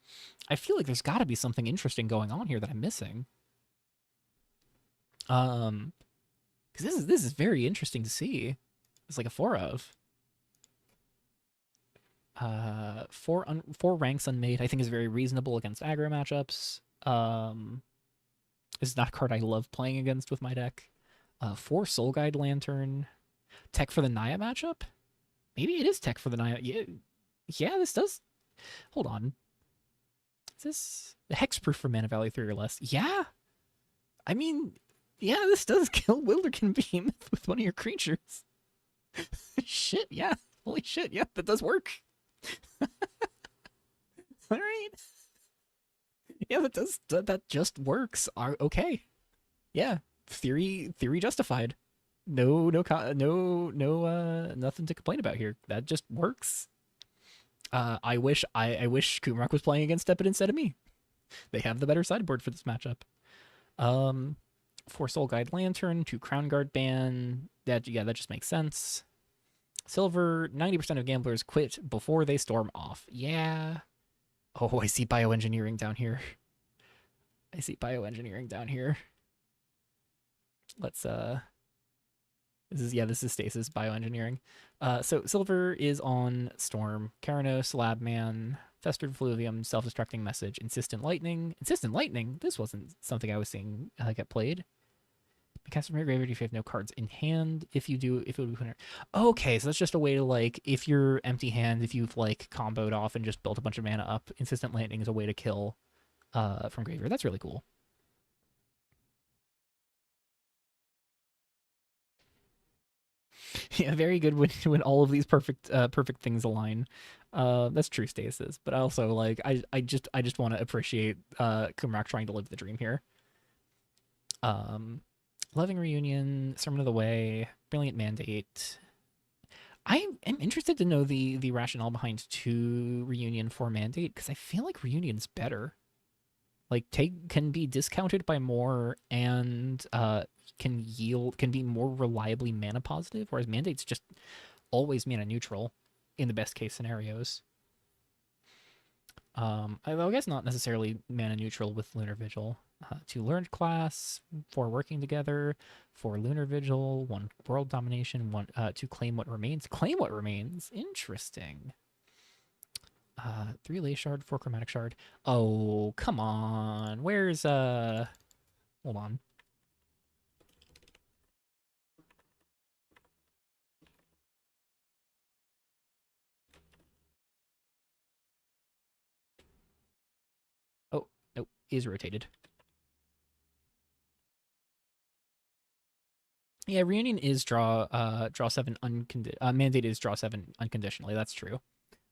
I feel like there's got to be something interesting going on here that I'm missing. Because this is very interesting to see. It's like a 4 of. Four ranks unmade I think is very reasonable against aggro matchups. This is not a card I love playing against with my deck. 4 Soul Guide Lantern. Tech for the Naya matchup? Maybe it is tech for the Naya. Yeah, this does. Hold on. Is this hexproof for Mana Value 3 or less? Yeah. I mean, yeah, this does kill Wilderkin Behemoth with one of your creatures. Shit, yeah. Holy shit, yeah, that does work. All right. Yeah, that just works. Okay. Yeah. Theory justified. No, nothing to complain about here. That just works. I wish Kumrak was playing against Steppin instead of me. They have the better sideboard for this matchup. 4 Soul Guide Lantern, 2 Crown Guard ban. That just makes sense. Silver, 90% of gamblers quit before they storm off. Yeah. Oh, I see bioengineering down here. Let's this is stasis bioengineering. So silver is on Storm, Keranos, Labman, Festered Fluvium, Self-Destructing Message, Insistent Lightning. Insistent Lightning? This wasn't something I was seeing get played. Cast from your graveyard if you have no cards in hand. If you do, if it would be okay, so that's just a way to like, if you're empty hand, if you've like comboed off and just built a bunch of mana up, Insistent Lightning is a way to kill from graveyard. That's really cool. Yeah, very good when all of these perfect things align. That's true stasis, but also like I just want to appreciate Kumrak trying to live the dream here. Loving Reunion, Sermon of the Way, Brilliant Mandate. I am interested to know the rationale behind 2 Reunion for Mandate because I feel like Reunion's better. Like can be discounted by more and can be more reliably mana positive, whereas Mandate's just always mana neutral in the best case scenarios. I guess not necessarily mana neutral with Lunar Vigil. 2 Learned Class, 4 Working Together, 4 Lunar Vigil, 1 World Domination, 1 to Claim What Remains. Claim What Remains. Interesting. 3 Lay Shard, 4 Chromatic Shard. Oh, come on. Where's hold on. Oh, nope, is rotated. Yeah, Reunion is draw 7 Mandate is draw 7 unconditionally. That's true.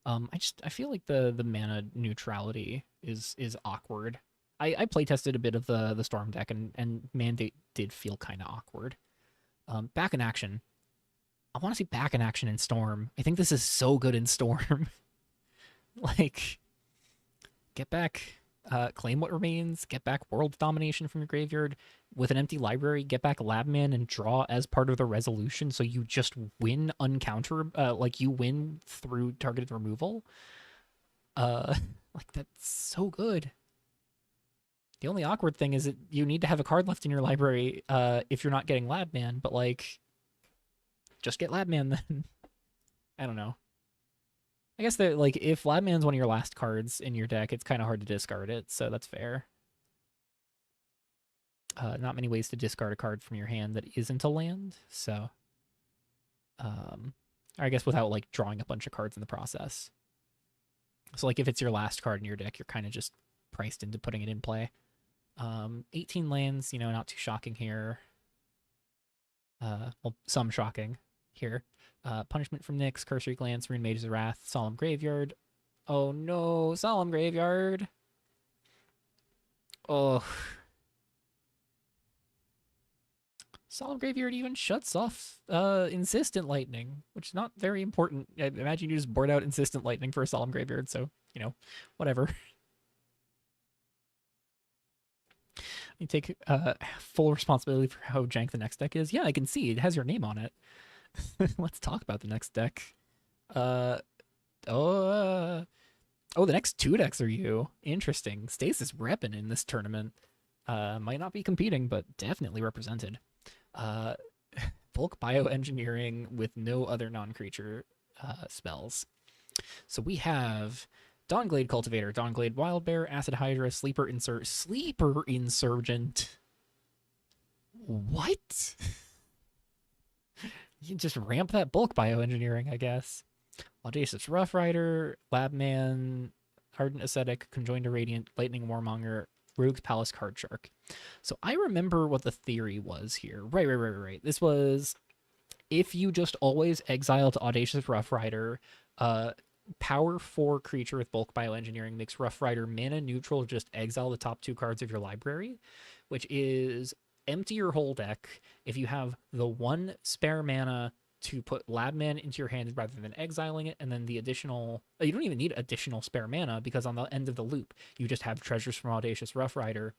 I feel like the mana neutrality is awkward. I play tested a bit of the Storm deck and Mandate did feel kind of awkward. Back in action. I want to see back in action in Storm. I think this is so good in Storm. Like, get back, claim what remains, get back world domination from your graveyard. With an empty library, get back Labman and draw as part of the resolution, so you just win uncounter, like you win through targeted removal. Uh, like that's so good. The only awkward thing is that you need to have a card left in your library, if you're not getting Labman. But like, just get Labman then. I don't know. I guess that like if Labman's one of your last cards in your deck, it's kind of hard to discard it, so that's fair. Not many ways to discard a card from your hand that isn't a land, so I guess without like drawing a bunch of cards in the process. So like if it's your last card in your deck, you're kind of just priced into putting it in play. 18 lands, not too shocking here. Well, some shocking here. Punishment from Nyx, Cursory Glance, Rune Mage's Wrath, Solemn Graveyard. Oh no, Solemn Graveyard. Oh. Solemn Graveyard even shuts off Insistent Lightning, which is not very important. I imagine you just board out Insistent Lightning for a Solemn Graveyard, so, whatever. You take full responsibility for how jank the next deck is. Yeah, I can see. It has your name on it. Let's talk about the next deck. The next two decks are you. Interesting. Stasis repping in this tournament. Might not be competing, but definitely represented. Bulk bioengineering with no other non-creature spells. So we have Dawnglade Cultivator, Dawnglade Wildbear, Acid Hydra, Sleeper Insurgent. What? You can just ramp that bulk bioengineering, I guess. Audacious Rough Rider, Labman, Ardent Ascetic, Conjoined to Radiant, Lightning Warmonger, Rogue's Palace Card Shark. So I remember what the theory was here. Right. This was if you just always exile to Audacious Rough Rider, power 4 creature with bulk bioengineering makes Rough Rider mana neutral, just exile the top 2 cards of your library, which is empty your whole deck. If you have the 1 spare mana to put Labman into your hand rather than exiling it, and then the additional... You don't even need additional spare mana, because on the end of the loop, you just have Treasures from Audacious Rough Rider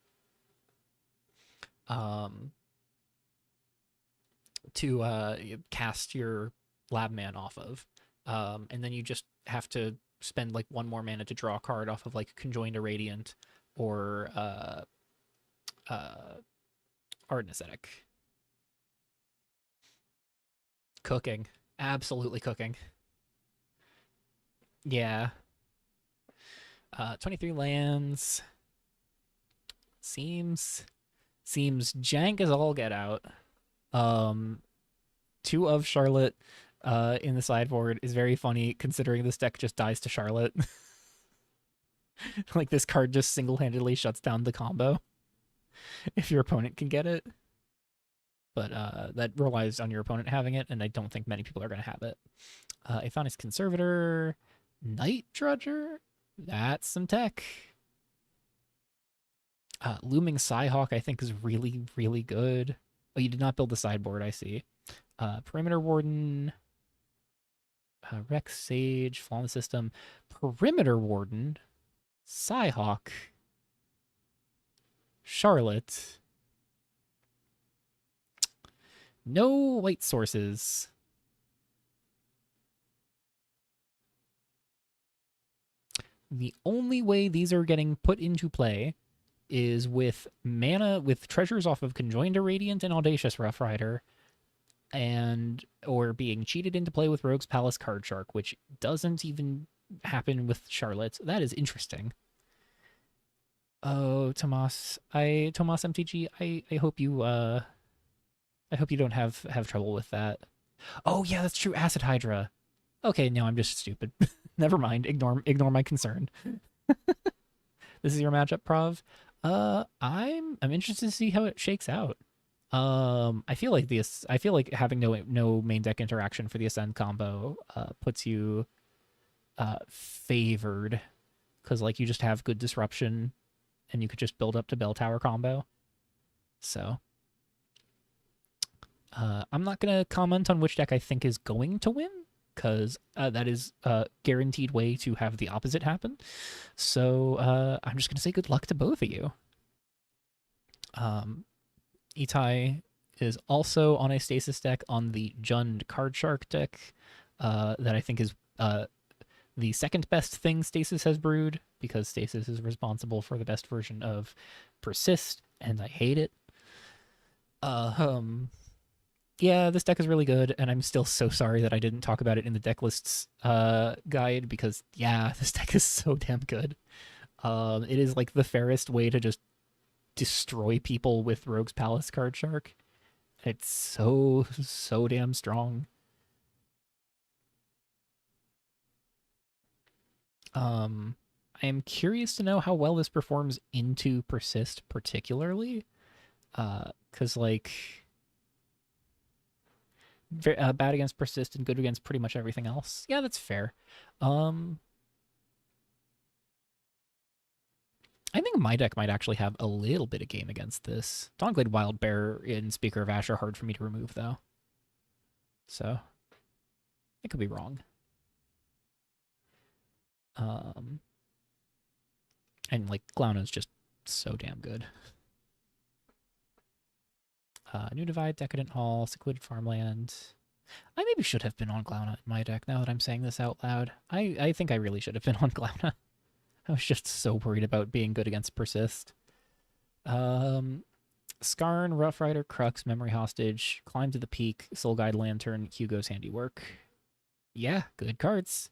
to cast your Labman off of. And then you just have to spend like 1 more mana to draw a card off of like Conjoined to Radiant or Ardent Ascetic. Cooking. Absolutely cooking. Yeah. 23 lands. Seems jank as all get out. 2 of Charlotte in the sideboard is very funny, considering this deck just dies to Charlotte. Like, this card just single-handedly shuts down the combo if your opponent can get it. But that relies on your opponent having it, and I don't think many people are going to have it. Aethonix Conservator, Night Drudger, that's some tech. Looming Psyhawk, I think, is really, really good. Oh, you did not build the sideboard, I see. Perimeter Warden, Rex Sage, Flaw in the System, Perimeter Warden, Psyhawk, Charlotte. No white sources. The only way these are getting put into play is with mana, with treasures off of Conjoined to Radiant and Audacious Rough Rider, or being cheated into play with Rogue's Palace Card Shark, which doesn't even happen with Charlotte. That is interesting. Oh, Tomas MTG, I hope you don't have trouble with that. Oh yeah, that's true. Acid Hydra. Okay, no, I'm just stupid. Never mind. Ignore my concern. This is your matchup, Prov. I'm interested to see how it shakes out. I feel like having no main deck interaction for the Ascend combo puts you favored, because like you just have good disruption and you could just build up to Bell Tower combo. So I'm not going to comment on which deck I think is going to win, because that is a guaranteed way to have the opposite happen. So I'm just going to say good luck to both of you. Itai is also on a Stasis deck on the Jund Card Shark deck that I think is the second best thing Stasis has brewed, because Stasis is responsible for the best version of Persist, and I hate it. Yeah, this deck is really good, and I'm still so sorry that I didn't talk about it in the deck lists guide, because yeah, this deck is so damn good. It is like the fairest way to just destroy people with Rogue's Palace Card Shark. It's so damn strong. I am curious to know how well this performs into Persist, particularly, because like bad against Persist and good against pretty much everything else. Yeah, that's fair. I think my deck might actually have a little bit of game against this. Dawnglade Wild Bear and Speaker of Ash are hard for me to remove, though. So, I could be wrong. And, like, Glauna's just so damn good. New Divide, Decadent Hall, Secluded Farmland. I maybe should have been on Glauna in my deck now that I'm saying this out loud. I think I really should have been on Glauna. I was just so worried about being good against Persist. Skarn, Rough Rider, Crux, Memory Hostage, Climb to the Peak, Soul Guide Lantern, Hugo's Handiwork. Yeah, good cards.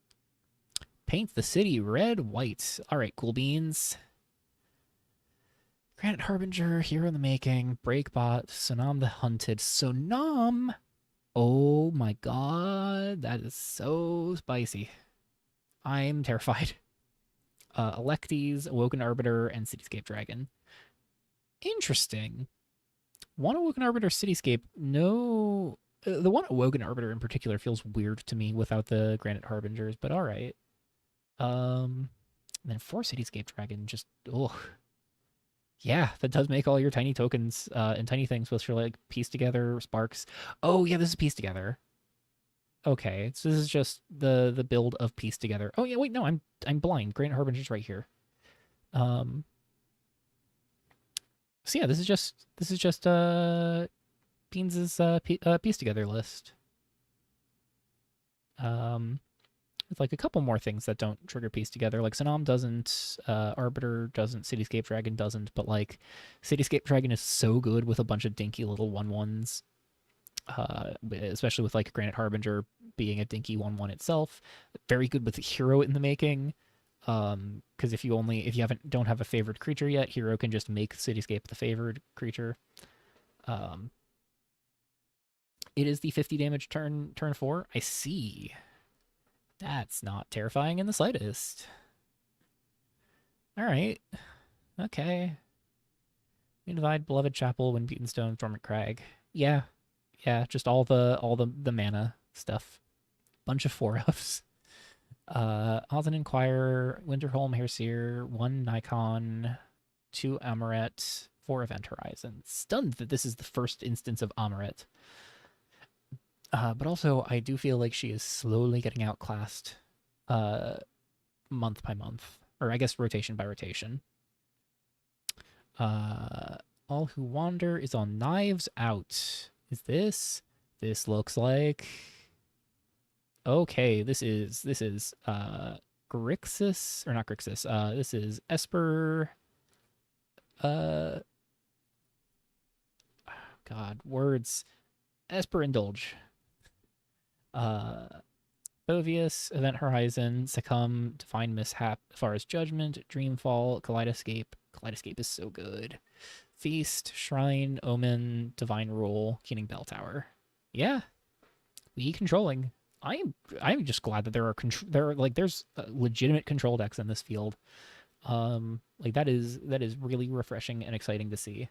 Paint the City red, white. All right, cool beans. Granite Harbinger, Hero in the Making, Breakbot, Sonam the Hunted. Sonam! Oh my god, that is so spicy. I'm terrified. Electes, Awoken Arbiter, and Cityscape Dragon. Interesting. One Awoken Arbiter, Cityscape. No, the one Awoken Arbiter in particular feels weird to me without the Granite Harbingers, but all right. And then 4 Cityscape Dragon, just ugh. Yeah, that does make all your tiny tokens and tiny things, which are like piece together sparks. Oh yeah, this is piece together. Okay, so this is just the build of piece together. Oh yeah, wait, no, I'm blind. Granite Harbinger's right here. So yeah, this is just Beans's piece together list. With like a couple more things that don't trigger piece together. Like Sanam doesn't, Arbiter doesn't, Cityscape Dragon doesn't, but like Cityscape Dragon is so good with a bunch of dinky little 1/1s. Especially with like Granite Harbinger being a dinky 1/1 itself. Very good with Hero in the Making. Because if you don't have a favored creature yet, Hero can just make Cityscape the favored creature. It is the 50 damage turn 4. I see. That's not terrifying in the slightest. All right. Okay. We divide Beloved Chapel, Windbeaten Stone, Dormant Crag. Yeah. Yeah, just all the mana stuff. Bunch of 4-ofs. Alden Inquirer, Winterholm, Hairseer, 1 Nikon, 2 Amaret, 4 Event Horizon. Stunned that this is the first instance of Amaret. But also, I do feel like she is slowly getting outclassed month by month. Or I guess rotation by rotation. All Who Wander is on Knives Out. Is this? This looks like... Okay, this is Grixis, or not Grixis, this is Esper, God, words, Esper Indulge, Bovius, Event Horizon, Succumb, Divine Mishap, Far's Judgment, Dreamfall, Kaleidoscape. Kaleidoscape is so good. Feast, Shrine, Omen, Divine Rule, Keening Bell Tower. Yeah, we controlling. I'm just glad that there's legitimate control decks in this field. Like that is really refreshing and exciting to see.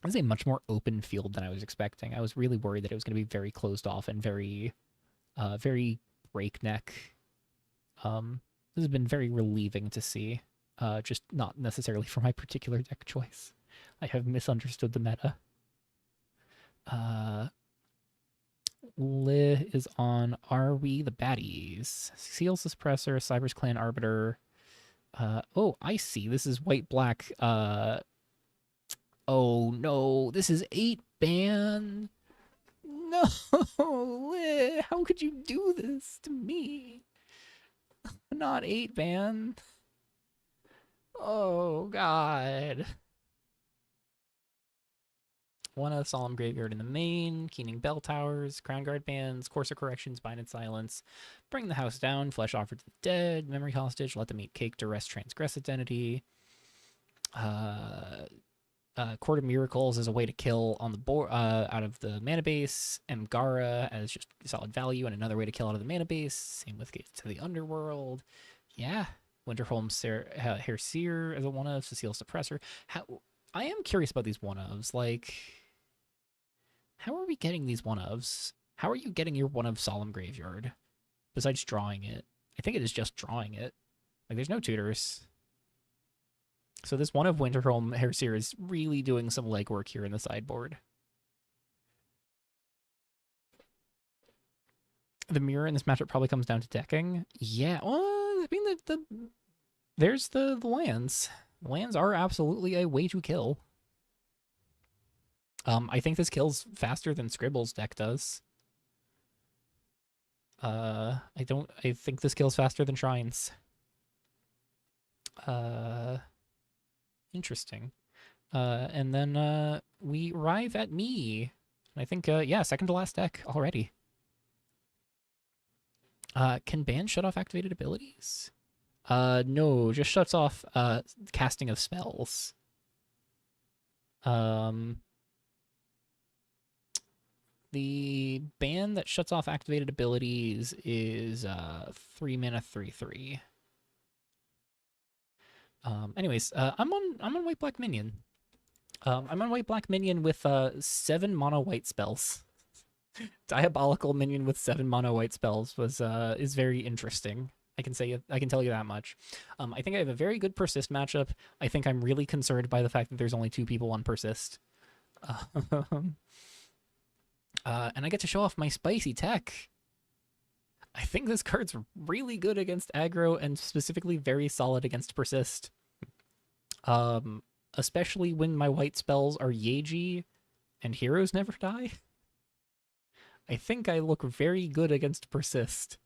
It's a much more open field than I was expecting. I was really worried that it was going to be very closed off and very breakneck. This has been very relieving to see. Just not necessarily for my particular deck choice. I have misunderstood the meta. Uh, Li is on Are We the Baddies? Seals Suppressor, Cyber's Clan Arbiter. Oh, I see. This is white black. Oh no, this is 8-ban. No, Li, how could you do this to me? Not 8-ban. Oh god. One of Solemn Graveyard in the main, Keening Bell Towers, Crown Guard Bands, Course of Corrections, Bind and Silence, Bring the House Down, Flesh Offered to the Dead, Memory Hostage, Let Them Eat Cake, Duress, Transgress Identity, Court of Miracles as a way to kill on the board out of the mana base, Mgara as just solid value and another way to kill out of the mana base, same with Gates to the Underworld. Yeah, Winterholm Herseer as a one of, Cecile Suppressor. I am curious about these one-ofs, like, how are we getting these one-ofs? How are you getting your one-of Solemn Graveyard? Besides drawing it. I think it is just drawing it. Like, there's no tutors. So this one of Winterholm Herseer is really doing some legwork here in the sideboard. The mirror in this matchup probably comes down to decking. Yeah, well, I mean, there's the lands. The lands are absolutely a way to kill. I think this kills faster than Scribble's deck does. I think this kills faster than Shrines. Interesting. And then we arrive at me. I think, yeah, second to last deck already. Can ban shut off activated abilities? No, just shuts off casting of spells. The ban that shuts off activated abilities is 3 mana 3/3. Anyways, I'm on white black minion. I'm on white black minion with 7 mono white spells. Diabolical minion with 7 mono white spells is very interesting. I can tell you that much. I think I have a very good persist matchup. I think I'm really concerned by the fact that there's only 2 people on persist. And I get to show off my spicy tech. I think this card's really good against aggro and specifically very solid against persist. Especially when my white spells are Yeji and Heroes Never Die. I think I look very good against persist.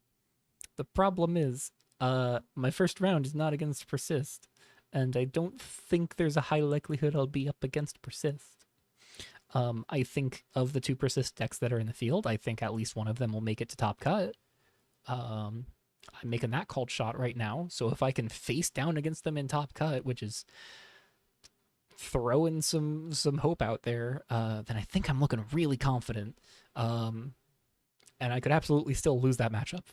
The problem is, my first round is not against persist, and I don't think there's a high likelihood I'll be up against persist. I think of the 2 persist decks that are in the field, I think at least one of them will make it to top cut. I'm making that called shot right now, so if I can face down against them in top cut, which is throwing some hope out there, then I think I'm looking really confident. And I could absolutely still lose that matchup.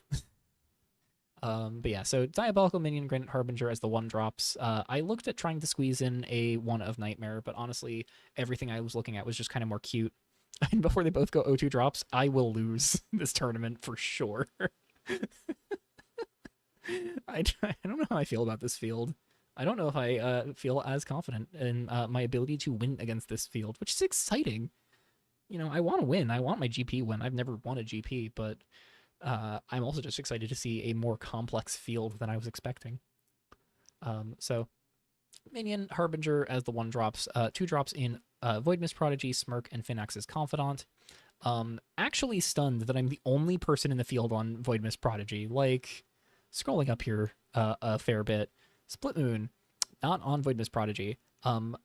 But yeah, so Diabolical Minion, Granite Harbinger as the 1-drops. I looked at trying to squeeze in a 1 of Nightmare, but honestly, everything I was looking at was just kind of more cute. And before they both go 0-2 drops, I will lose this tournament for sure. I don't know how I feel about this field. I don't know if I feel as confident in my ability to win against this field, which is exciting. You know, I want to win. I want my GP win. I've never won a GP, but I'm also just excited to see a more complex field than I was expecting. So, Minion, Harbinger as the 1-drops, 2-drops in Void Mist Prodigy, Smirk, and Finax's Confidant. Actually stunned that I'm the only person in the field on Void Mist Prodigy. Like, scrolling up here a fair bit, Split Moon, not on Void Mist Prodigy. I'm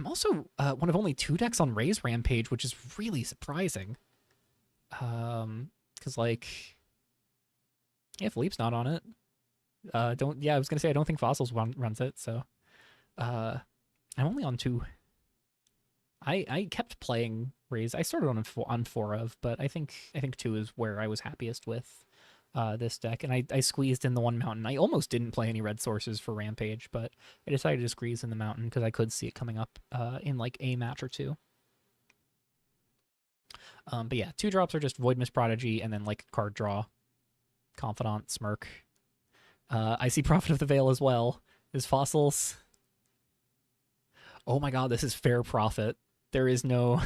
also one of only 2 decks on Raise Rampage, which is really surprising. Because, like, yeah, Philippe's not on it. I was gonna say I don't think Fossils runs it, so I'm only on 2. I kept playing Raise. I started on 4 of, but I think 2 is where I was happiest with this deck, and I squeezed in the 1 mountain. I almost didn't play any red sources for Rampage, but I decided to squeeze in the mountain because I could see it coming up in like a match or 2. But yeah, 2-drops are just Void Mist Prodigy and then like card draw, Confidant, Smirk. I see Prophet of the Veil as well. Is Fossils. Oh my god, this is fair Prophet. There is no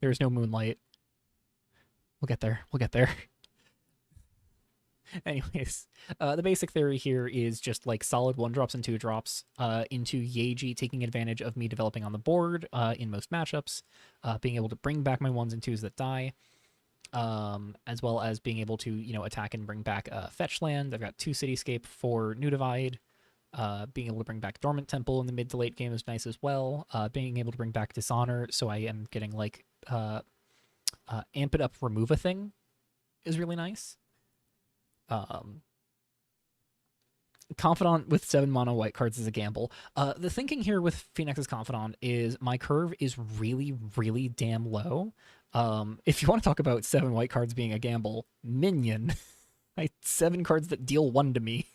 There's no moonlight. We'll get there. We'll get there. Anyways, the basic theory here is just like solid 1-drops and 2-drops into Yeji, taking advantage of me developing on the board in most matchups, being able to bring back my 1s and 2s that die, as well as being able to, attack and bring back fetch land. I've got 2 Cityscape for New Divide. Being able to bring back Dormant Temple in the mid to late game is nice as well. Being able to bring back Dishonor, so I am getting like Amp It Up, Remove a Thing is really nice. Confidant with 7 mono white cards is a gamble. The thinking here with Phoenix's Confidant is my curve is really, really damn low. If you want to talk about 7 white cards being a gamble, Minion. I 7 cards that deal 1 to me.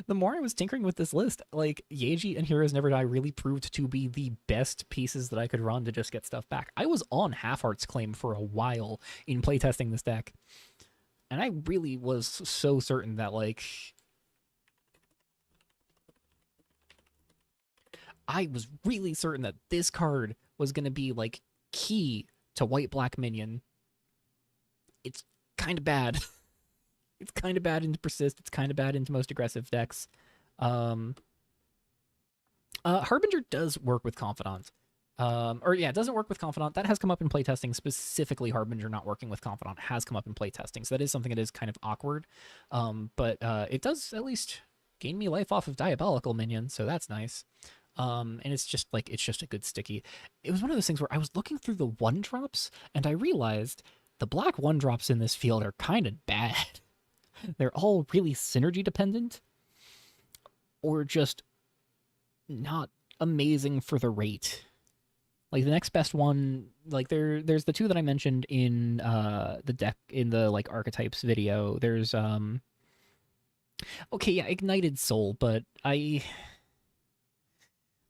The more I was tinkering with this list, like, Yeji and Heroes Never Die really proved to be the best pieces that I could run to just get stuff back. I was on Half Heart's Claim for a while in playtesting this deck, and I really was so certain that, like, I was really certain that this card was going to be, like, key to white-black Minion. It's kind of bad. It's kind of bad into Persist. It's kind of bad into most aggressive decks. Harbinger does work with Confidant. It doesn't work with Confidant. That has come up in playtesting. Specifically, Harbinger not working with Confidant has come up in playtesting. So that is something that is kind of awkward. But it does at least gain me life off of Diabolical Minion, so that's nice. And it's just a good sticky. It was one of those things where I was looking through the 1-drops, and I realized the black 1-drops in this field are kind of bad. They're all really synergy dependent, or just not amazing for the rate. Like, the next best one, like, there's the 2 that I mentioned in the deck, in the, like, archetypes video. There's Ignited Soul, but I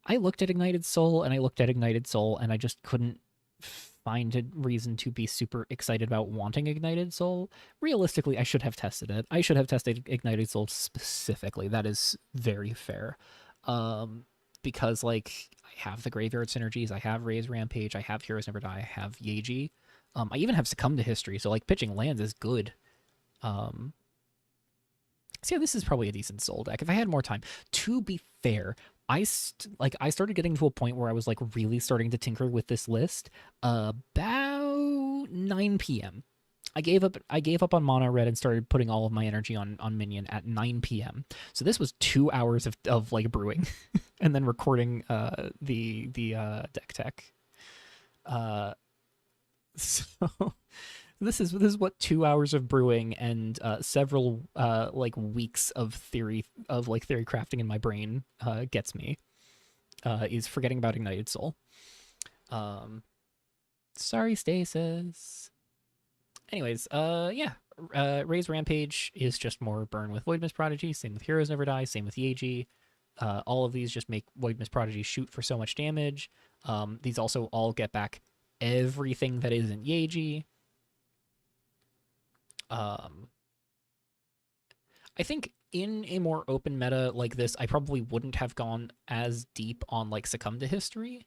looked at Ignited Soul and I just couldn't find a reason to be super excited about wanting Ignited Soul. Realistically, I should have tested it. I should have tested Ignited Soul specifically. That is very fair. Because, like, I have the Graveyard synergies, I have Raise Rampage, I have Heroes Never Die, I have Yeji. I even have Succumb to History, so, like, pitching lands is good. So yeah, this is probably a decent Soul deck if I had more time. To be fair, I started getting to a point where I was, like, really starting to tinker with this list about 9 p.m. I gave up on mono red and started putting all of my energy on Minion at 9 p.m. So this was 2 hours of like brewing and then recording the deck tech. So this is what 2 hours of brewing and several like weeks of theory crafting in my brain gets me, is forgetting about Ignited Soul. Sorry, Stasis. Anyways, Raise Rampage is just more burn with Void Mist Prodigy. Same with Heroes Never Die. Same with Yeji. All of these just make Void Mist Prodigy shoot for so much damage. These also all get back everything that isn't Yeji. I think in a more open meta like this, I probably wouldn't have gone as deep on, like, Succumb to History.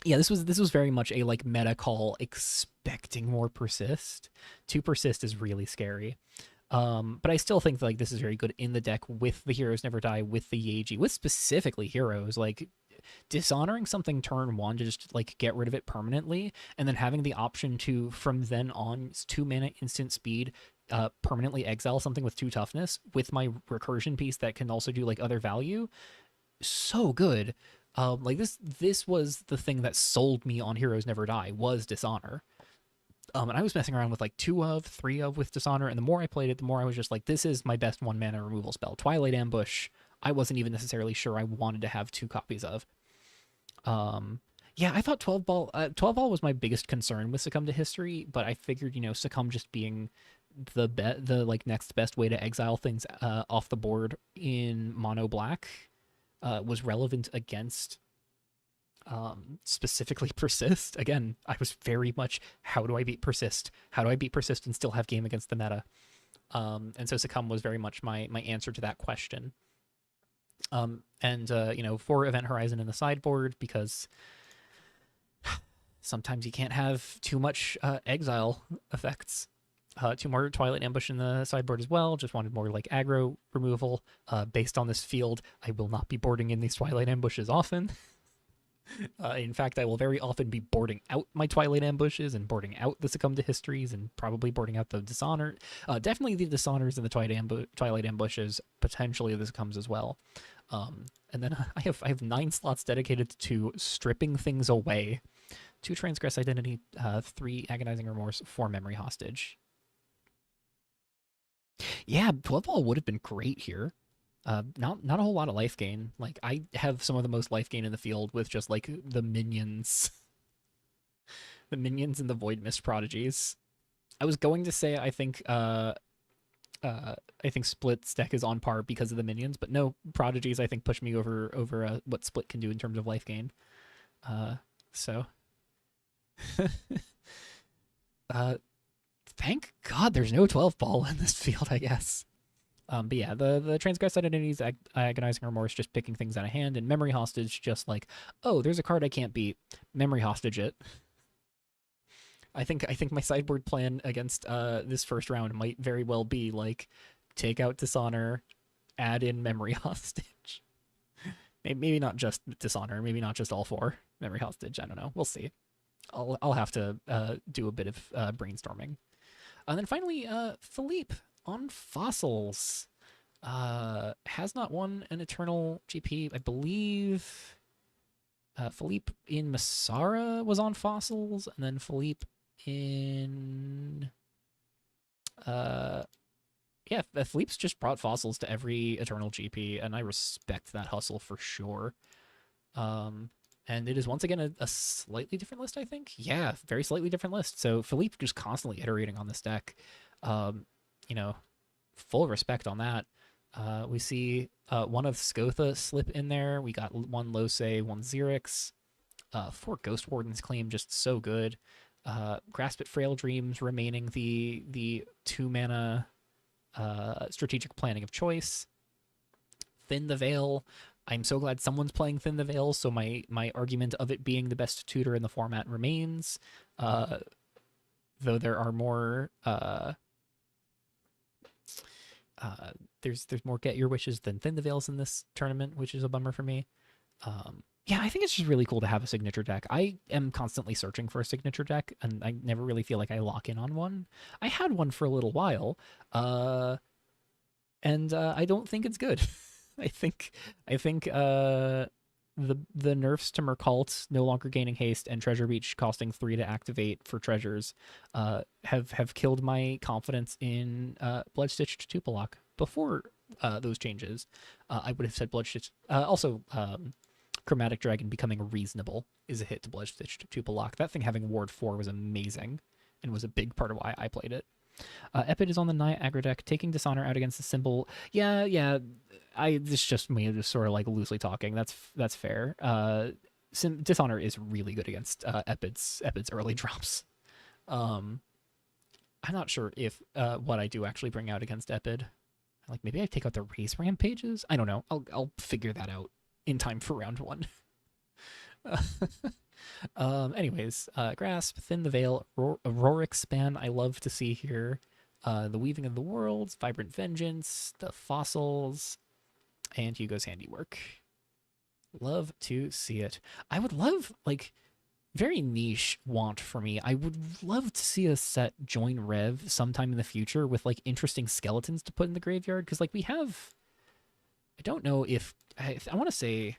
Yeah, this was very much a, like, meta call expecting more Persist. 2 Persist is really scary. But I still think that, like, this is very good in the deck with the Heroes Never Die, with the Yeji, with specifically Heroes. Like, dishonoring something turn 1 to just, like, get rid of it permanently, and then having the option to, from then on, 2 mana instant speed, permanently exile something with 2 toughness with my recursion piece that can also do, like, other value. So good. Like, this was the thing that sold me on Heroes Never Die, was Dishonor. And I was messing around with, like, 2 of, 3 of with Dishonor, and the more I played it, the more I was just like, this is my best 1 mana removal spell. Twilight Ambush, I wasn't even necessarily sure I wanted to have 2 copies of. Yeah, I thought 12 ball was my biggest concern with Succumb to History, but I figured, Succumb just being the like next best way to exile things off the board in mono black was relevant against specifically Persist. Again, I was very much, how do I beat Persist? How do I beat Persist and still have game against the meta? And so Succumb was very much my answer to that question. And you know, for Event Horizon in the sideboard, because sometimes you can't have too much exile effects. Two more Twilight Ambush in the sideboard as well. Just wanted more like aggro removal. Based on this field, I will not be boarding in these Twilight Ambushes often. In fact, I will very often be boarding out my Twilight Ambushes and boarding out the Succumb to Histories and probably boarding out the Dishonor. Definitely the Dishonors and the Twilight Ambushes, potentially the Succumbs as well. And then I have 9 slots dedicated to stripping things away. 2 Transgress Identity, 3 Agonizing Remorse, 4 Memory Hostage. Yeah, 12 ball would have been great here. Not a whole lot of life gain. Like, I have some of the most life gain in the field with just like the minions. The minions and the Void Mist Prodigies. I was going to say I think Split's deck is on par because of the minions, but no, Prodigies I think push me over what Split can do in terms of life gain. So thank God there's no 12 ball in this field, I guess. But yeah, the Transgress Identities, Agonizing Remorse, just picking things out of hand, and Memory Hostage, just like, oh, there's a card I can't beat. Memory Hostage it. I think my sideboard plan against this first round might very well be like, take out Dishonor, add in Memory Hostage. Maybe not just Dishonor, maybe not just all 4 Memory Hostage. I don't know. We'll see. I'll have to do a bit of brainstorming. And then finally, Philippe on Fossils. Has not won an Eternal GP. I believe Philippe in Masara was on Fossils, and then Philippe in yeah, Philippe's just brought Fossils to every Eternal GP, and I respect that hustle for sure. And it is once again a slightly different list, I think. Yeah, very slightly different list. So Philippe just constantly iterating on this deck. You know, full respect on that. We see one of Skotha slip in there. We got 1 Lose, 1 Xerix. 4 Ghost Wardens claim, just so good. Grasp at Frail Dreams remaining the 2 mana strategic planning of choice. Thin the Veil. I'm so glad someone's playing Thin the Veil, so my argument of it being the best tutor in the format remains. Though there are more there's more Get Your Wishes than Thin the Veils in this tournament, which is a bummer for me. Yeah, I think it's just really cool to have a signature deck. I am constantly searching for a signature deck, and I never really feel like I lock in on one. I had one for a little while, and I don't think it's good. I think the nerfs to Mercult no longer gaining haste and Treasure Beach costing 3 to activate for treasures have killed my confidence in Bloodstitched Tupilok. Before those changes, I would have said Bloodstitched. Also, Chromatic Dragon becoming reasonable is a hit to Bloodstitched Tupilok. That thing having Ward 4 was amazing and was a big part of why I played it. Epid is on the Naya aggro deck, taking Dishonor out against the symbol. Yeah. It's just me, just sort of like loosely talking. That's fair. Dishonor is really good against Epid's early drops. I'm not sure if what I do actually bring out against Epid. Like maybe I take out the Race Rampages. I don't know. I'll figure that out in time for round 1. Anyways, Grasp, Thin the Veil, Auroric Span, I love to see here. The Weaving of the Worlds, Vibrant Vengeance, the Fossils, and Hugo's Handiwork. Love to see it. I would love, like, very niche want for me. I would love to see a set join Rev sometime in the future with, like, interesting skeletons to put in the graveyard, because, like, we have... I don't know if I want to say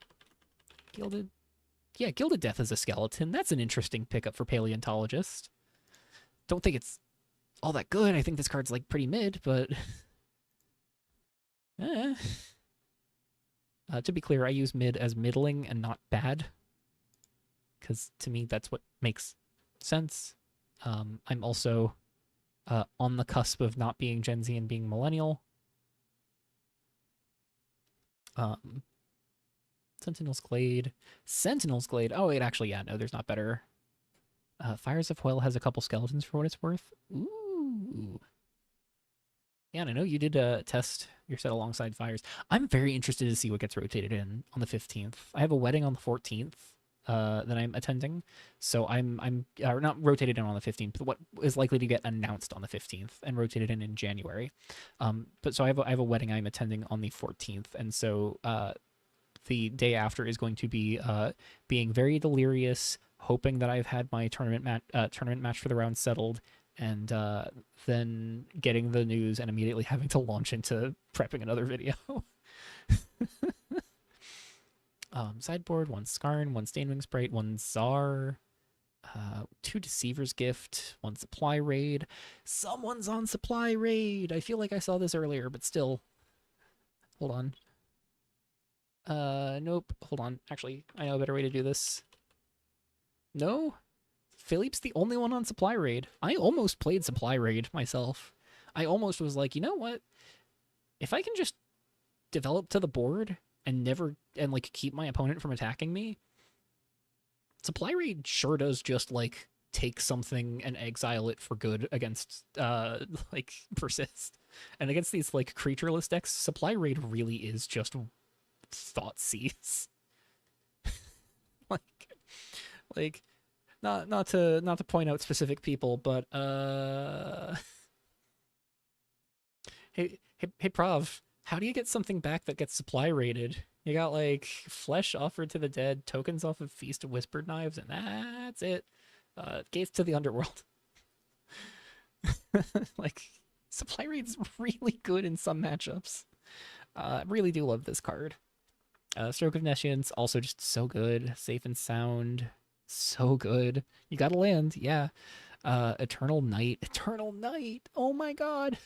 Gilded... Yeah, Gilded Death is a skeleton. That's an interesting pickup for Paleontologist. Don't think it's all that good. I think this card's, like, pretty mid, but... To be clear, I use mid as middling and not bad, because to me that's what makes sense. I'm also on the cusp of not being Gen Z and being millennial. Sentinel's Glade. Oh, wait, actually, yeah, no, there's not better. Fires of Hell has a couple skeletons for what it's worth. Ooh. Yeah, and I know you did test your set alongside Fires. I'm very interested to see what gets rotated in on the 15th. I have a wedding on the 14th that I'm attending, so I'm not rotated in on the 15th, but what is likely to get announced on the 15th and rotated in January. But so I have a wedding I'm attending on the 14th, and so the day after is going to be being very delirious, hoping that I've had my tournament match for the round settled, and then getting the news and immediately having to launch into prepping another video. Sideboard, one Skarn, one Stainwing Sprite, one Czar, two Deceiver's Gift, one Supply Raid. Someone's on Supply Raid. I feel like I saw this earlier, but still. Hold on. Nope. Hold on. Actually, I know a better way to do this. No? Philippe's the only one on Supply Raid. I almost played Supply Raid myself. I almost was like, you know what? If I can just develop to the board and like keep my opponent from attacking me, Supply Raid sure does just like take something and exile it for good against like Persist. And against these like creatureless decks, Supply Raid really is just Thoughtseize. like not to point out specific people, but hey Prov, how do you get something back that gets supply rated? You got like flesh offered to the dead, tokens off of Feast of Whispered Knives, and that's it. Gates to the underworld. Like supply rate's really good in some matchups. I really do love this card. Stroke of Nescience, also just so good. Safe and sound, so good. You gotta land, yeah. Eternal Night. Oh my god.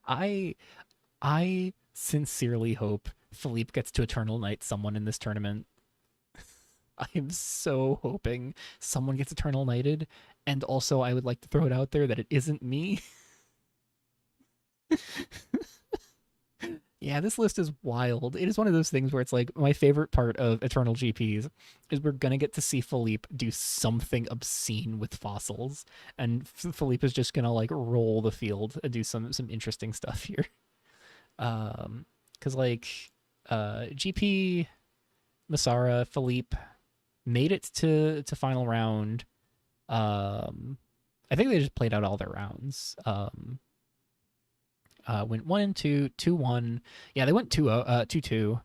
I sincerely hope Philippe gets to Eternal Night someone in this tournament. I am so hoping someone gets Eternal Nighted, and also I would like to throw it out there that it isn't me. Yeah, this list is wild. It is one of those things where it's like my favorite part of Eternal GPs is we're gonna get to see Philippe do something obscene with fossils, and Philippe is just gonna like roll the field and do some interesting stuff here. Because like GP, Masara, Philippe made it to final round. I think they just played out all their rounds. Went 1-2, 2-1. Yeah, they went 2-2,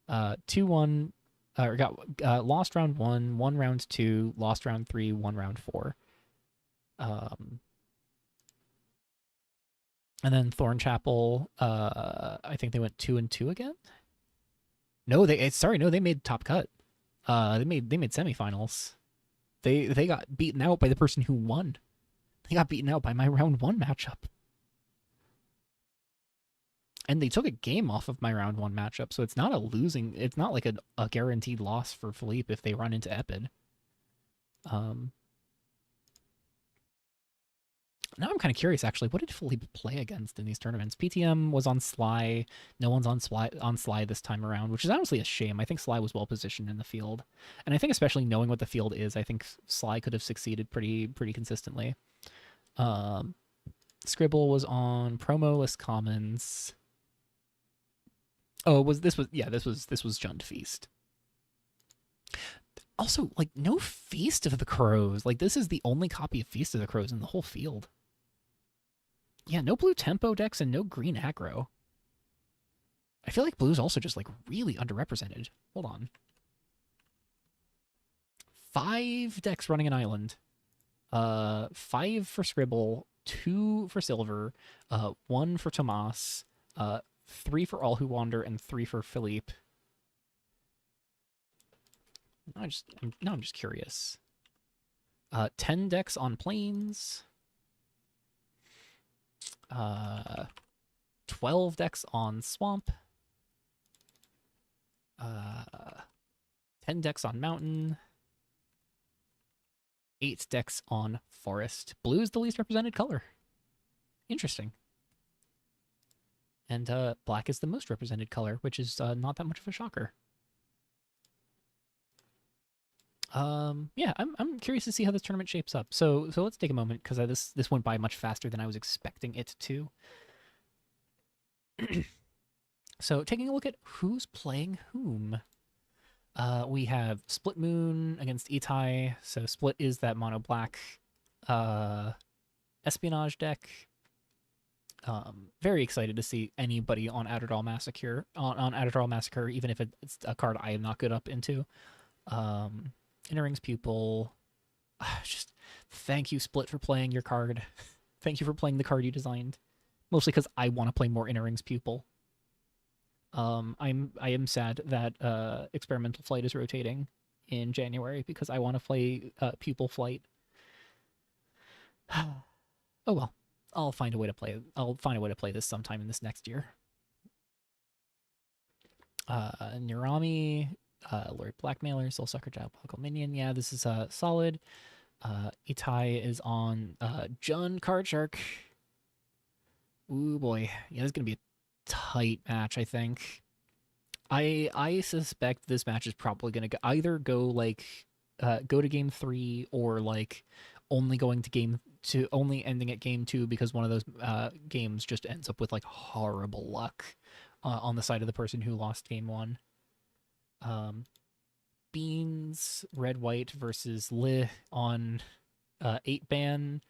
2-1. Got lost round 1, won round 2, lost round 3, won round 4. And then Thornchapel, I think they went 2-2 again. No, they made top cut. They made semifinals. They got beaten out by the person who won. They got beaten out by my round 1 matchup. And they took a game off of my round 1 matchup, so it's not like a guaranteed loss for Philippe if they run into Epid. Now I'm kind of curious, actually, what did Philippe play against in these tournaments? PTM was on Sly. No one's on Sly this time around, which is honestly a shame. I think Sly was well positioned in the field, and I think especially knowing what the field is, I think Sly could have succeeded pretty consistently. Scribble was on promoless commons. Oh, this was Jund Feast. Also, like, no Feast of the Crows. Like, this is the only copy of Feast of the Crows in the whole field. Yeah, no blue tempo decks and no green aggro. I feel like blue's also just, like, really underrepresented. Hold on. 5 decks running an island. 5 for Scribble, 2 for Silver, 1 for Tomas, 3 for All Who Wander, and 3 for Philippe. Now I'm just curious. 10 decks on plains. 12 decks on swamp. 10 decks on mountain. 8 decks on forest. Blue is the least represented color. Interesting. And black is the most represented color, which is not that much of a shocker. Yeah, I'm curious to see how this tournament shapes up. So let's take a moment because this went by much faster than I was expecting it to. So taking a look at who's playing whom. We have Split Moon against Itai. So Split is that mono black uh, espionage deck. Very excited to see anybody on Adderall Massacre on Adderall Massacre, even if it's a card I am not good up into. Um, Inner Rings Pupil. Just thank you, Split, for playing your card. Thank you for playing the card you designed. Mostly because I want to play more Inner Rings Pupil. I am sad that Experimental Flight is rotating in January because I want to play Pupil Flight. Oh well, I'll find a way to play. I'll find a way to play this sometime in this next year. Nurami, Lord Blackmailer, Soulsucker, Diabolical Minion. Yeah, this is solid. Itai is on Jun Card Shark. Ooh boy, yeah, this is gonna be a tight match. I think. I suspect this match is probably gonna either go like go to game 3 or like only going to game 2, only ending at game 2 because one of those games just ends up with like horrible luck on the side of the person who lost game 1. Beans red white versus Li on 8-ban.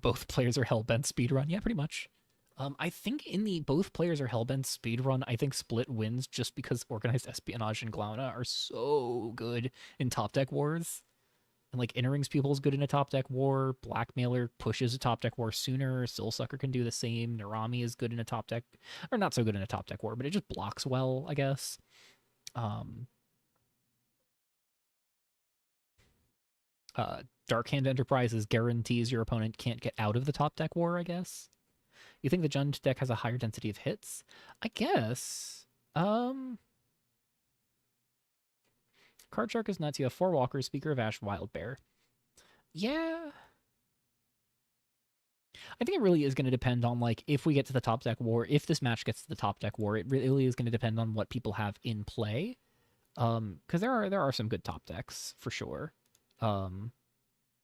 Both players are hellbent speedrun. Yeah, pretty much. I think in the both players are hellbent speedrun, I think Split wins just because Organized Espionage and Glauna are so good in top deck wars. And like Inner Rings Pupil is good in a top deck war. Blackmailer pushes a top deck war sooner. Soulsucker can do the same. Narami is good in a top deck, or not so good in a top deck war, but it just blocks well, I guess. Dark Hand Enterprises guarantees your opponent can't get out of the top deck war, I guess. You think the Jund deck has a higher density of hits? I guess. Card Shark is nuts. You have 4 walkers, Speaker of Ash, Wild Bear. Yeah. I think it really is going to depend on like if we get to the top deck war, if this match gets to the top deck war, it really is going to depend on what people have in play. Because there are some good top decks for sure.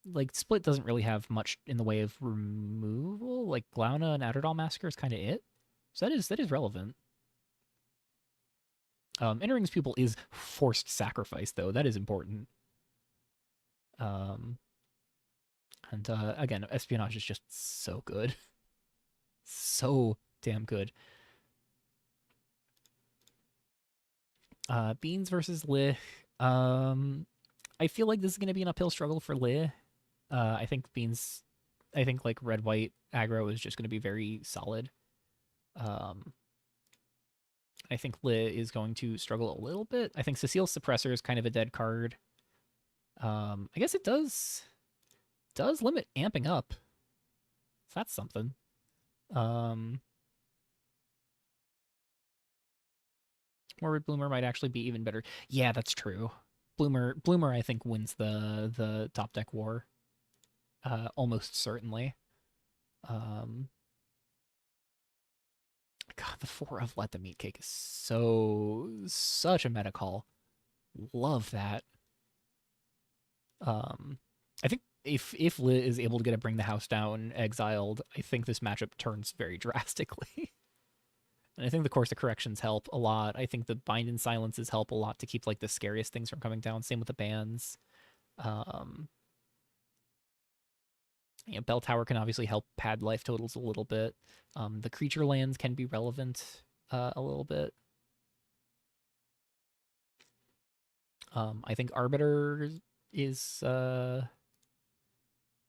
Like Split doesn't really have much in the way of removal. Like Glauna and Adderall Massacre is kind of it. So that is relevant. Inner Rings Pupil is forced sacrifice though. That is important. And again, Espionage is just so good. So damn good. Beans versus Li. I feel like this is going to be an uphill struggle for Li. I think like red white aggro is just going to be very solid. I think Li is going to struggle a little bit. I think Cecile's Suppressor is kind of a dead card. I guess it does limit amping up. So that's something. Morbid Bloomer might actually be even better. Yeah, that's true. Bloomer I think wins the top deck war. Almost certainly. God, the 4 of Let Them Eat Cake is such a meta call. Love that. I think if Li is able to get a Bring the House Down exiled, I think this matchup turns very drastically. And I think the Course of Corrections help a lot. I think the Bind and Silences help a lot to keep like the scariest things from coming down. Same with the bans. Bell Tower can obviously help pad life totals a little bit. The creature lands can be relevant a little bit. I think Arbiter is, I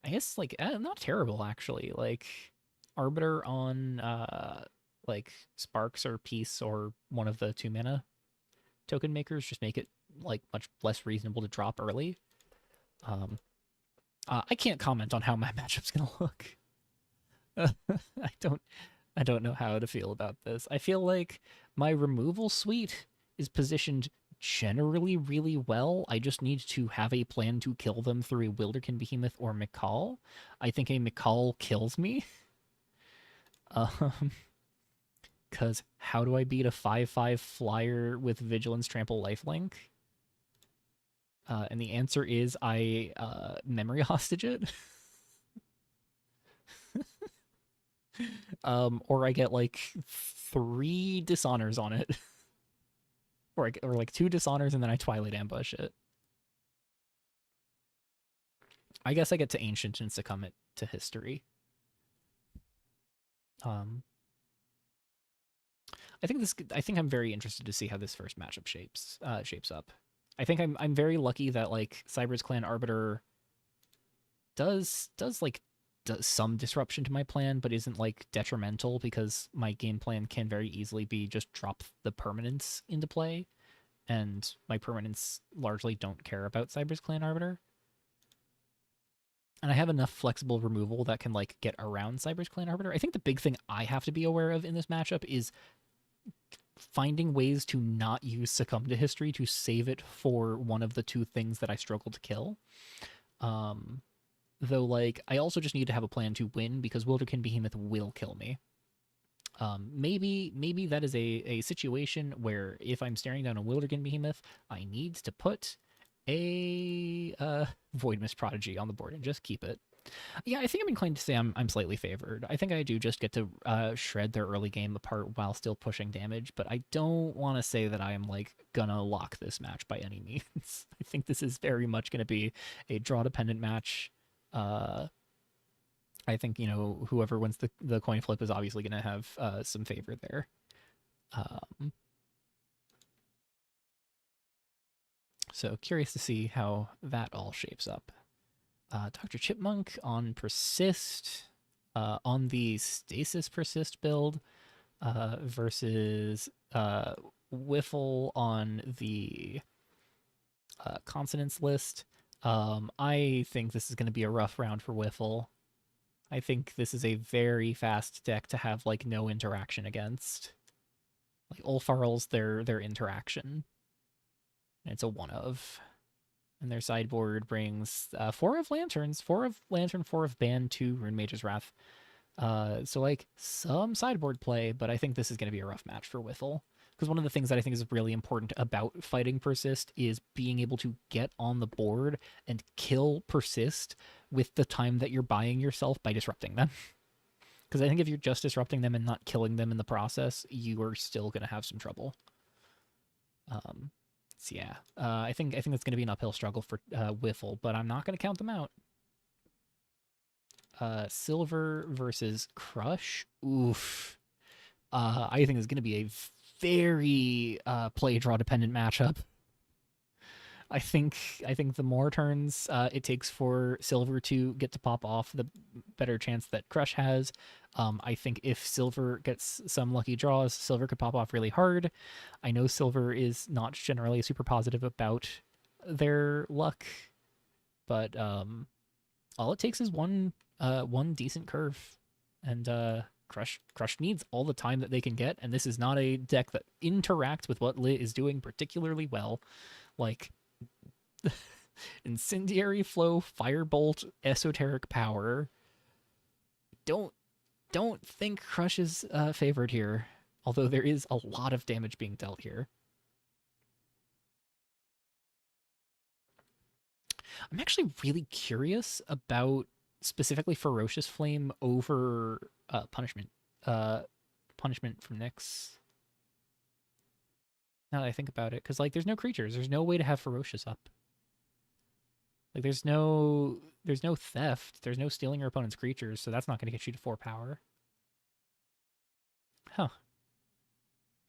guess, like, not terrible, actually. Like, Arbiter on, like, Sparks or Peace or one of the 2 mana token makers just make it, like, much less reasonable to drop early. I can't comment on how my matchup's gonna look. I don't know how to feel about this. I feel like my removal suite is positioned generally really well. I just need to have a plan to kill them through a Wilderkin Behemoth or McCall. I think a McCall kills me. Because how do I beat a 5/5 flyer with Vigilance, Trample, Lifelink? And the answer is I memory hostage it. Or I get like 3 dishonors on it. Or like 2 dishonors and then I Twilight Ambush it. I guess I get to Ancient and succumb it to history. Um, I think I'm very interested to see how this first matchup shapes up. I think I'm very lucky that like Cyber's Clan Arbiter does like does some disruption to my plan, but isn't like detrimental because my game plan can very easily be just drop the permanents into play, and my permanents largely don't care about Cyber's Clan Arbiter. And I have enough flexible removal that can like get around Cyber's Clan Arbiter. I think the big thing I have to be aware of in this matchup is finding ways to not use Succumb to History to save it for one of the 2 things that I struggle to kill. Though, like, I also just need to have a plan to win because Wilderkin Behemoth will kill me. Maybe that is a situation where if I'm staring down a Wilderkin Behemoth, I need to put a Void Mist Prodigy on the board and just keep it. Yeah, I think I'm inclined to say I'm slightly favored. I think I do just get to shred their early game apart while still pushing damage, but I don't want to say that I am like gonna lock this match by any means. I think this is very much going to be a draw dependent match. I think, you know, whoever wins the coin flip is obviously going to have some favor there. So curious to see how that all shapes up. Dr. Chipmunk on Persist, on the Stasis Persist build, versus Wiffle on the Consonants list. I think this is going to be a rough round for Wiffle. I think this is a very fast deck to have like no interaction against. Like Ulfarl's their interaction. And it's a 1-of. And their sideboard brings 4 of Lanterns, 4 of Lantern, 4 of Ban, 2 Rune Mage's Wrath. So like some sideboard play, but I think this is going to be a rough match for Wiffle. Because one of the things that I think is really important about fighting Persist is being able to get on the board and kill Persist with the time that you're buying yourself by disrupting them. Because I think if you're just disrupting them and not killing them in the process, you are still going to have some trouble. So yeah, I think it's going to be an uphill struggle for Wiffle, but I'm not going to count them out. Silver versus Crush. Oof. I think it's going to be a very play draw dependent matchup. I think the more turns it takes for Silver to get to pop off, the better chance that Crush has. I think if Silver gets some lucky draws, Silver could pop off really hard. I know Silver is not generally super positive about their luck, but all it takes is one decent curve, and Crush needs all the time that they can get, and this is not a deck that interacts with what Lit is doing particularly well. Like Incendiary Flow, Firebolt, Esoteric Power. Don't think Crush is favored here, although there is a lot of damage being dealt here. I'm actually really curious about specifically Ferocious Flame over Punishment. Punishment from Nyx. Now that I think about it, because like there's no creatures, there's no way to have Ferocious up. Like there's no theft, there's no stealing your opponent's creatures, so that's not going to get you to 4 power. Huh.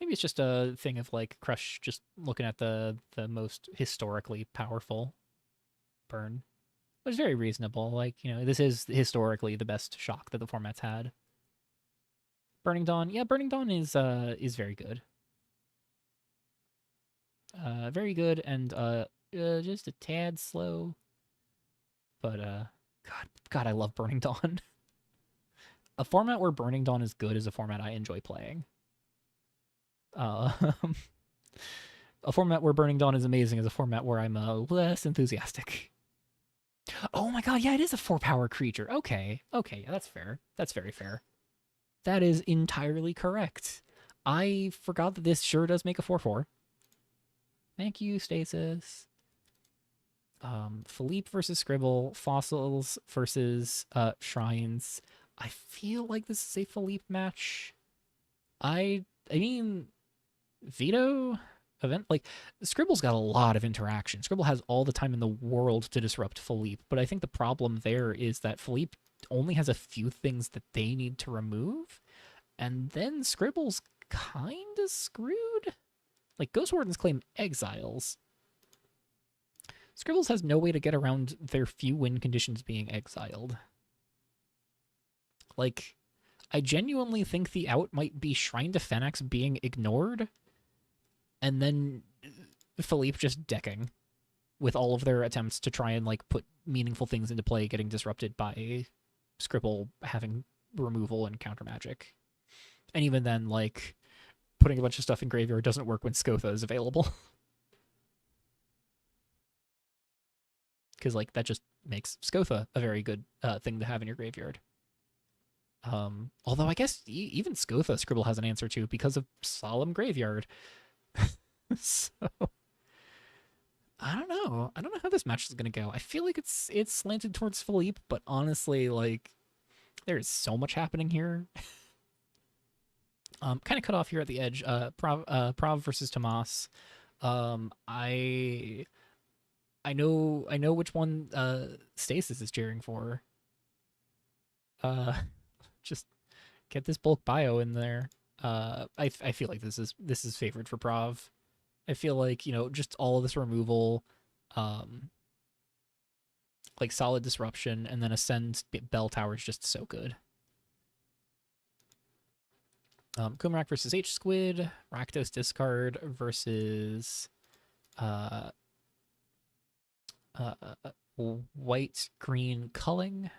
Maybe it's just a thing of like Crush just looking at the most historically powerful burn. It was very reasonable. Like, you know, this is historically the best shock that the format's had. Burning Dawn, yeah, Burning Dawn is very good. Very good, and just a tad slow. But God, I love Burning Dawn. A format where Burning Dawn is good is a format I enjoy playing. A format where Burning Dawn is amazing is a format where I'm less enthusiastic. Oh my god, yeah, it is a 4-power creature. Okay, yeah, that's fair. That's very fair. That is entirely correct. I forgot that this sure does make a 4/4. Thank you, Stasis. Philippe versus Scribble, Fossils versus Shrines. I feel like this is a Philippe match. I mean, Veto event like Scribble's got a lot of interaction. Scribble has all the time in the world to disrupt Philippe, but I think the problem there is that Philippe only has a few things that they need to remove, and then Scribble's kind of screwed. Like Ghost Wardens claim exiles. Scribbles has no way to get around their few win conditions being exiled. Like, I genuinely think the out might be Shrine to Fenax being ignored, and then Philippe just decking with all of their attempts to try and like put meaningful things into play getting disrupted by Scribble having removal and counter magic. And even then, like, putting a bunch of stuff in graveyard doesn't work when Scotha is available. Because like that just makes Scotha a very good thing to have in your graveyard. Although I guess even Scotha Scribble has an answer to because of Solemn Graveyard. So I don't know. I don't know how this match is gonna go. I feel like it's slanted towards Philippe, but honestly, like there's so much happening here. Kind of cut off here at the edge. Prav versus Tomas. I know which one Stasis is cheering for. Just get this bulk bio in there. I feel like this is favored for Prav. I feel like, you know, just all of this removal, like solid disruption, and then Ascend Bell Tower is just so good. Kumrak versus H Squid, Rakdos discard versus white green culling.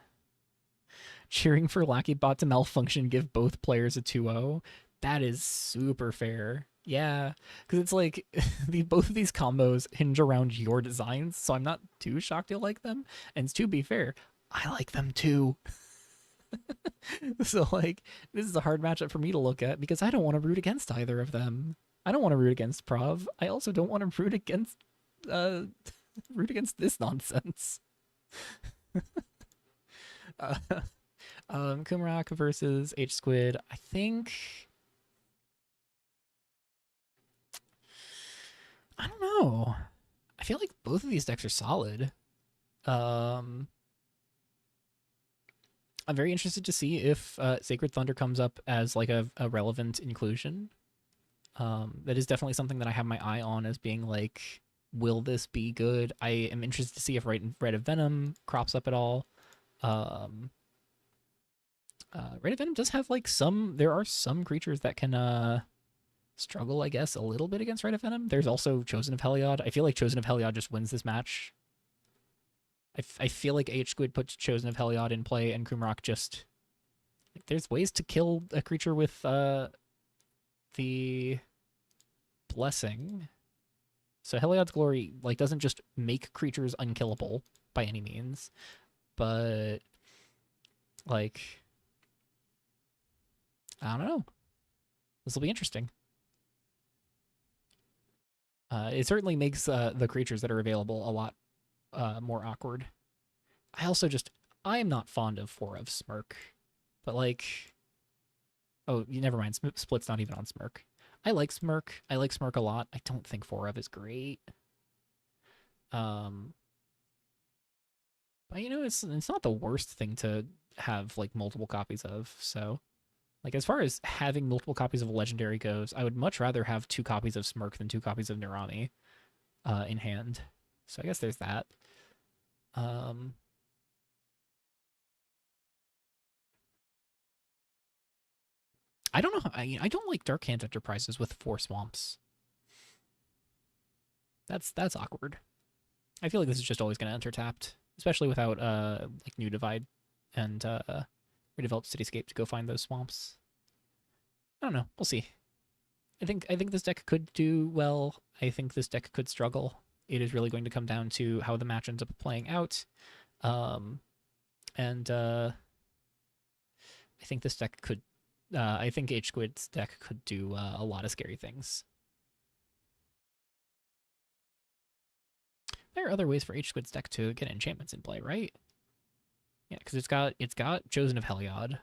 Cheering for Lackey-Bot to malfunction, give both players a 2-0. That is super fair. Yeah, because it's like both of these combos hinge around your designs, so I'm not too shocked you'll like them. And to be fair, I like them too. So like this is a hard matchup for me to look at because I don't want to root against either of them. I don't want to root against Prav. I also don't want to root against this nonsense. Kumrak versus H Squid. I think I don't know. I feel like both of these decks are solid. I'm very interested to see if Sacred Thunder comes up as like a relevant inclusion. That is definitely something that I have my eye on as being like, will this be good? I am interested to see if Red of Venom crops up at all. Red of Venom does have like there are some creatures that can struggle, I guess, a little bit against Red of Venom. There's also Chosen of Heliod. I feel like Chosen of Heliod just wins this match. I feel like H Squid puts Chosen of Heliod in play, and Kumrak just like, there's ways to kill a creature with the Blessing. So Heliod's Glory like doesn't just make creatures unkillable by any means, but like I don't know. This will be interesting. It certainly makes the creatures that are available a lot more awkward. I am not fond of 4 of Smirk, but like, oh, never mind. Split's not even on Smirk. I like Smirk. I like Smirk a lot. I don't think 4 of is great. But you know, it's not the worst thing to have like multiple copies of. So, like as far as having multiple copies of a legendary goes, I would much rather have 2 copies of Smirk than 2 copies of Nurami in hand. So I guess there's that. I don't know. I don't like Dark Hand Enterprises with 4 swamps. That's awkward. I feel like this is just always going to enter tapped, especially without like New Divide and Redeveloped Cityscape to go find those swamps. I don't know. We'll see. I think this deck could do well. I think this deck could struggle. It is really going to come down to how the match ends up playing out. And I think this deck could I think H Squid's deck could do a lot of scary things. There are other ways for H-Squid's deck to get enchantments in play, right? Yeah, because it's got Chosen of Heliod,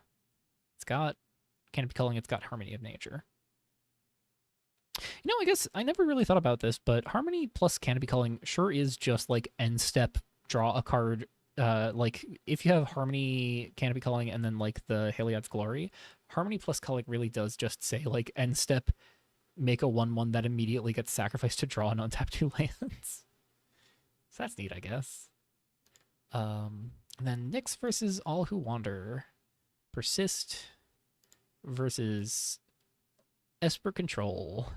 it's got Canopy Culling, it's got Harmony of Nature. I guess I never really thought about this, but Harmony plus Canopy Culling sure is just like end step draw a card. Like if you have Harmony, Canopy Culling, and then like the Heliod's Glory, Harmony plus Culling really does just say like end step, make a 1/1 that immediately gets sacrificed to draw and untap 2 lands. So that's neat, I guess. And then Nyx versus All Who Wander. Persist versus Esper Control.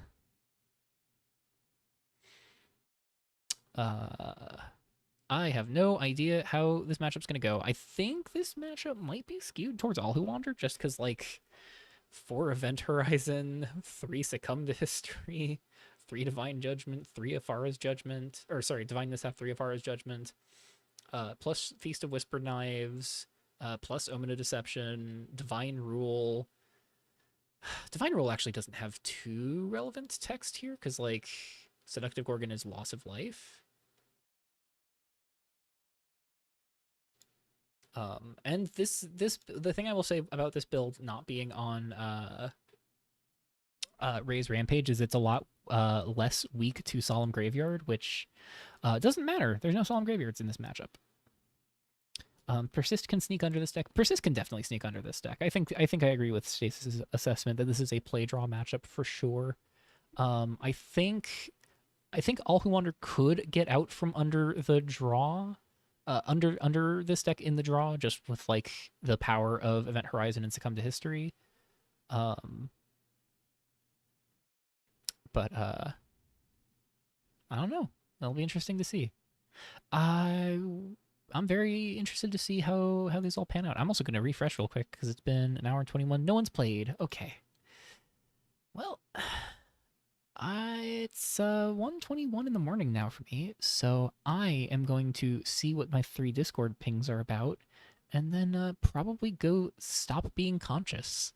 I have no idea how this matchup's going to go. I think this matchup might be skewed towards All Who Wander just because, like, 4 Event Horizon, 3 Succumb to History, 3 Divine Judgment, 3 Afara's Judgment, or sorry, Divine Mishap, 3 Afara's Judgment, plus Feast of Whispered Knives, plus Omen of Deception, Divine Rule. Divine Rule actually doesn't have too relevant text here because, like, Seductive Gorgon is Loss of Life. And the thing I will say about this build not being on Ray's Rampage is it's a lot less weak to Solemn Graveyard, which doesn't matter. There's no Solemn Graveyards in this matchup. Persist can sneak under this deck. Persist can definitely sneak under this deck. I think I agree with Stasis' assessment that this is a play draw matchup for sure. I think All Who Wander could get out from under the draw. Under this deck in the draw, just with like the power of Event Horizon and Succumb to History. But I don't know. That'll be interesting to see. I'm very interested to see how these all pan out. I'm also going to refresh real quick because it's been an hour and 21. No one's played. Okay. Well, it's 1:21 in the morning now for me, so I am going to see what my 3 Discord pings are about, and then probably go stop being conscious.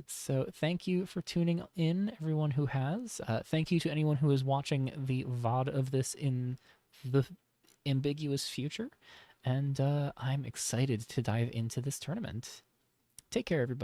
So thank you for tuning in, everyone who has. Thank you to anyone who is watching the VOD of this in the ambiguous future, and I'm excited to dive into this tournament. Take care, everybody.